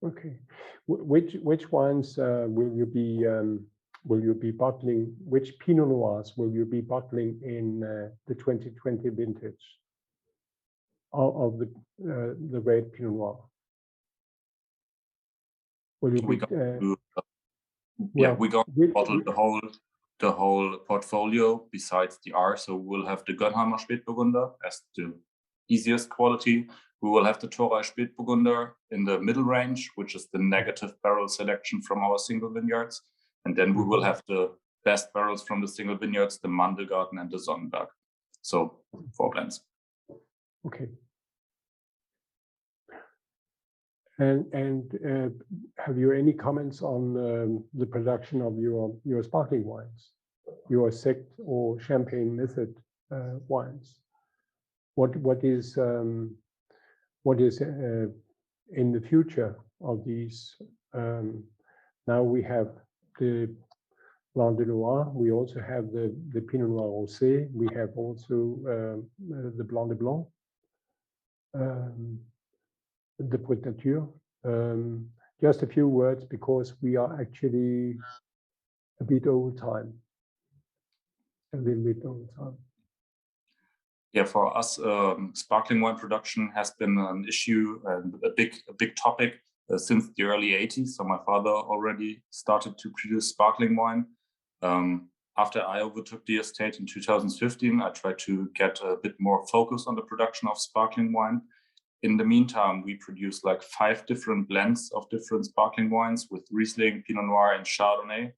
Okay, which wines will you be bottling? Which Pinot Noirs will you be bottling in the 2020 vintage of the red Pinot Noir? Will you we're going to bottle the whole portfolio besides the R. So we'll have the Gönheimer Spätburgunder as the easiest quality. We will have the Thorey Spätburgunder in the middle range, which is the negative barrel selection from our single vineyards. And then we will have the best barrels from the single vineyards, the Mandelgarten and the Sonnenberg. So 4 blends. Okay. And have you any comments on the production of your sparkling wines, your sect or champagne method wines? What is in the future of these? Now we have the Blanc de Loire. We also have the Pinot Noir Rosé. We have also the Blanc de Blanc. The Brut Nature. Just a few words because we are actually a bit over time. A little bit over time. Yeah, for us, sparkling wine production has been an issue and a big topic since the early 80s. So my father already started to produce sparkling wine. After I overtook the estate in 2015, I tried to get a bit more focus on the production of sparkling wine. In the meantime, we produce like 5 different blends of different sparkling wines with Riesling, Pinot Noir, and Chardonnay.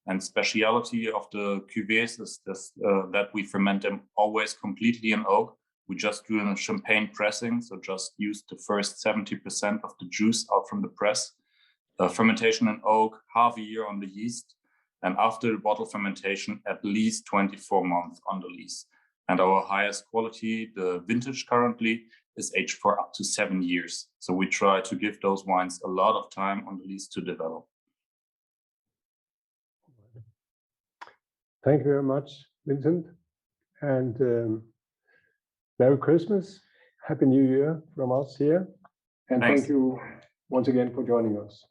And speciality of the cuvées is this, that we ferment them always completely in oak. We just do a champagne pressing, so just use the first 70% of the juice out from the press. Fermentation in oak, half a year on the yeast, and after the bottle fermentation, at least 24 months on the lees. And our highest quality, the vintage currently, is aged for up to 7 years. So we try to give those wines a lot of time on the lees to develop. Thank you very much, Vincent. And Merry Christmas, Happy New Year from us here. And Thanks. Thank you once again for joining us.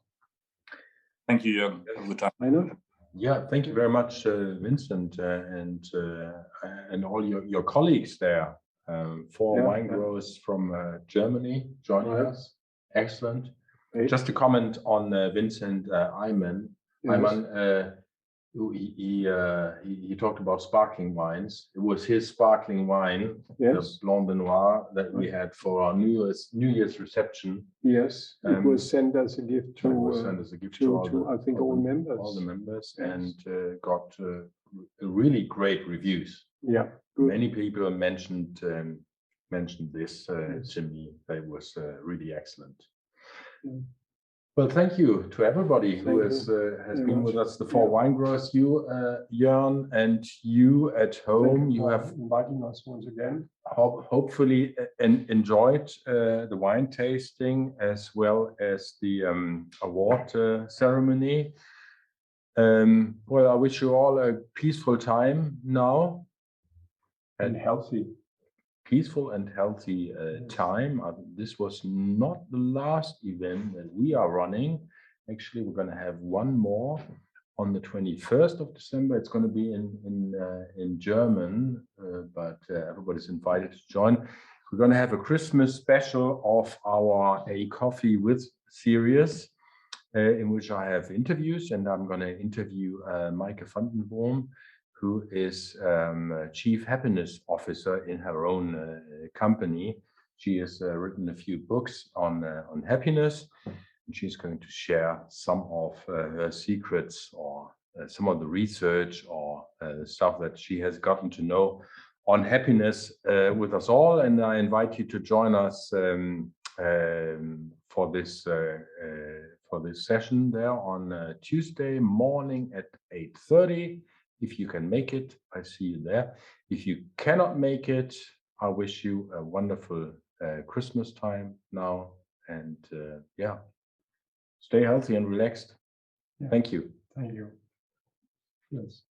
Thank you, Jørgen. Have a good time. Reiner? Yeah, thank you very much, Vincent, and all your colleagues there. 4 wine growers from Germany joining us. Excellent. Great. Just to comment on Vincent Ayman. He talked about sparkling wines. It was his sparkling wine, the Blanc de Noir, that we had for our New Year's reception. Yes, it was sent as a gift to all members. All the members, and got really great reviews. Yeah, good. Many people mentioned this to me. It was really excellent. Well, thank you to everybody who has been with us. The 4 wine growers, you, Jørgen, and you at home. You have inviting us once again. Hopefully enjoyed the wine tasting as well as the award ceremony. Well, I wish you all a peaceful time now. And healthy. Peaceful and healthy time. This was not the last event that we are running. Actually, we're going to have one more on the 21st of December. It's going to be in German, but everybody's invited to join. We're going to have a Christmas special of our A Coffee With series, in which I have interviews, and I'm going to interview Maike van den Boom, who is Chief Happiness Officer in her own company. She has written a few books on happiness, and she's going to share some of her secrets or some of the research or stuff that she has gotten to know on happiness with us all. And I invite you to join us for this session there on Tuesday morning at 8:30. If you can make it, I see you there. If you cannot make it, I wish you a wonderful Christmas time now and yeah, stay healthy and relaxed. Yeah. Thank you. Thank you. Yes.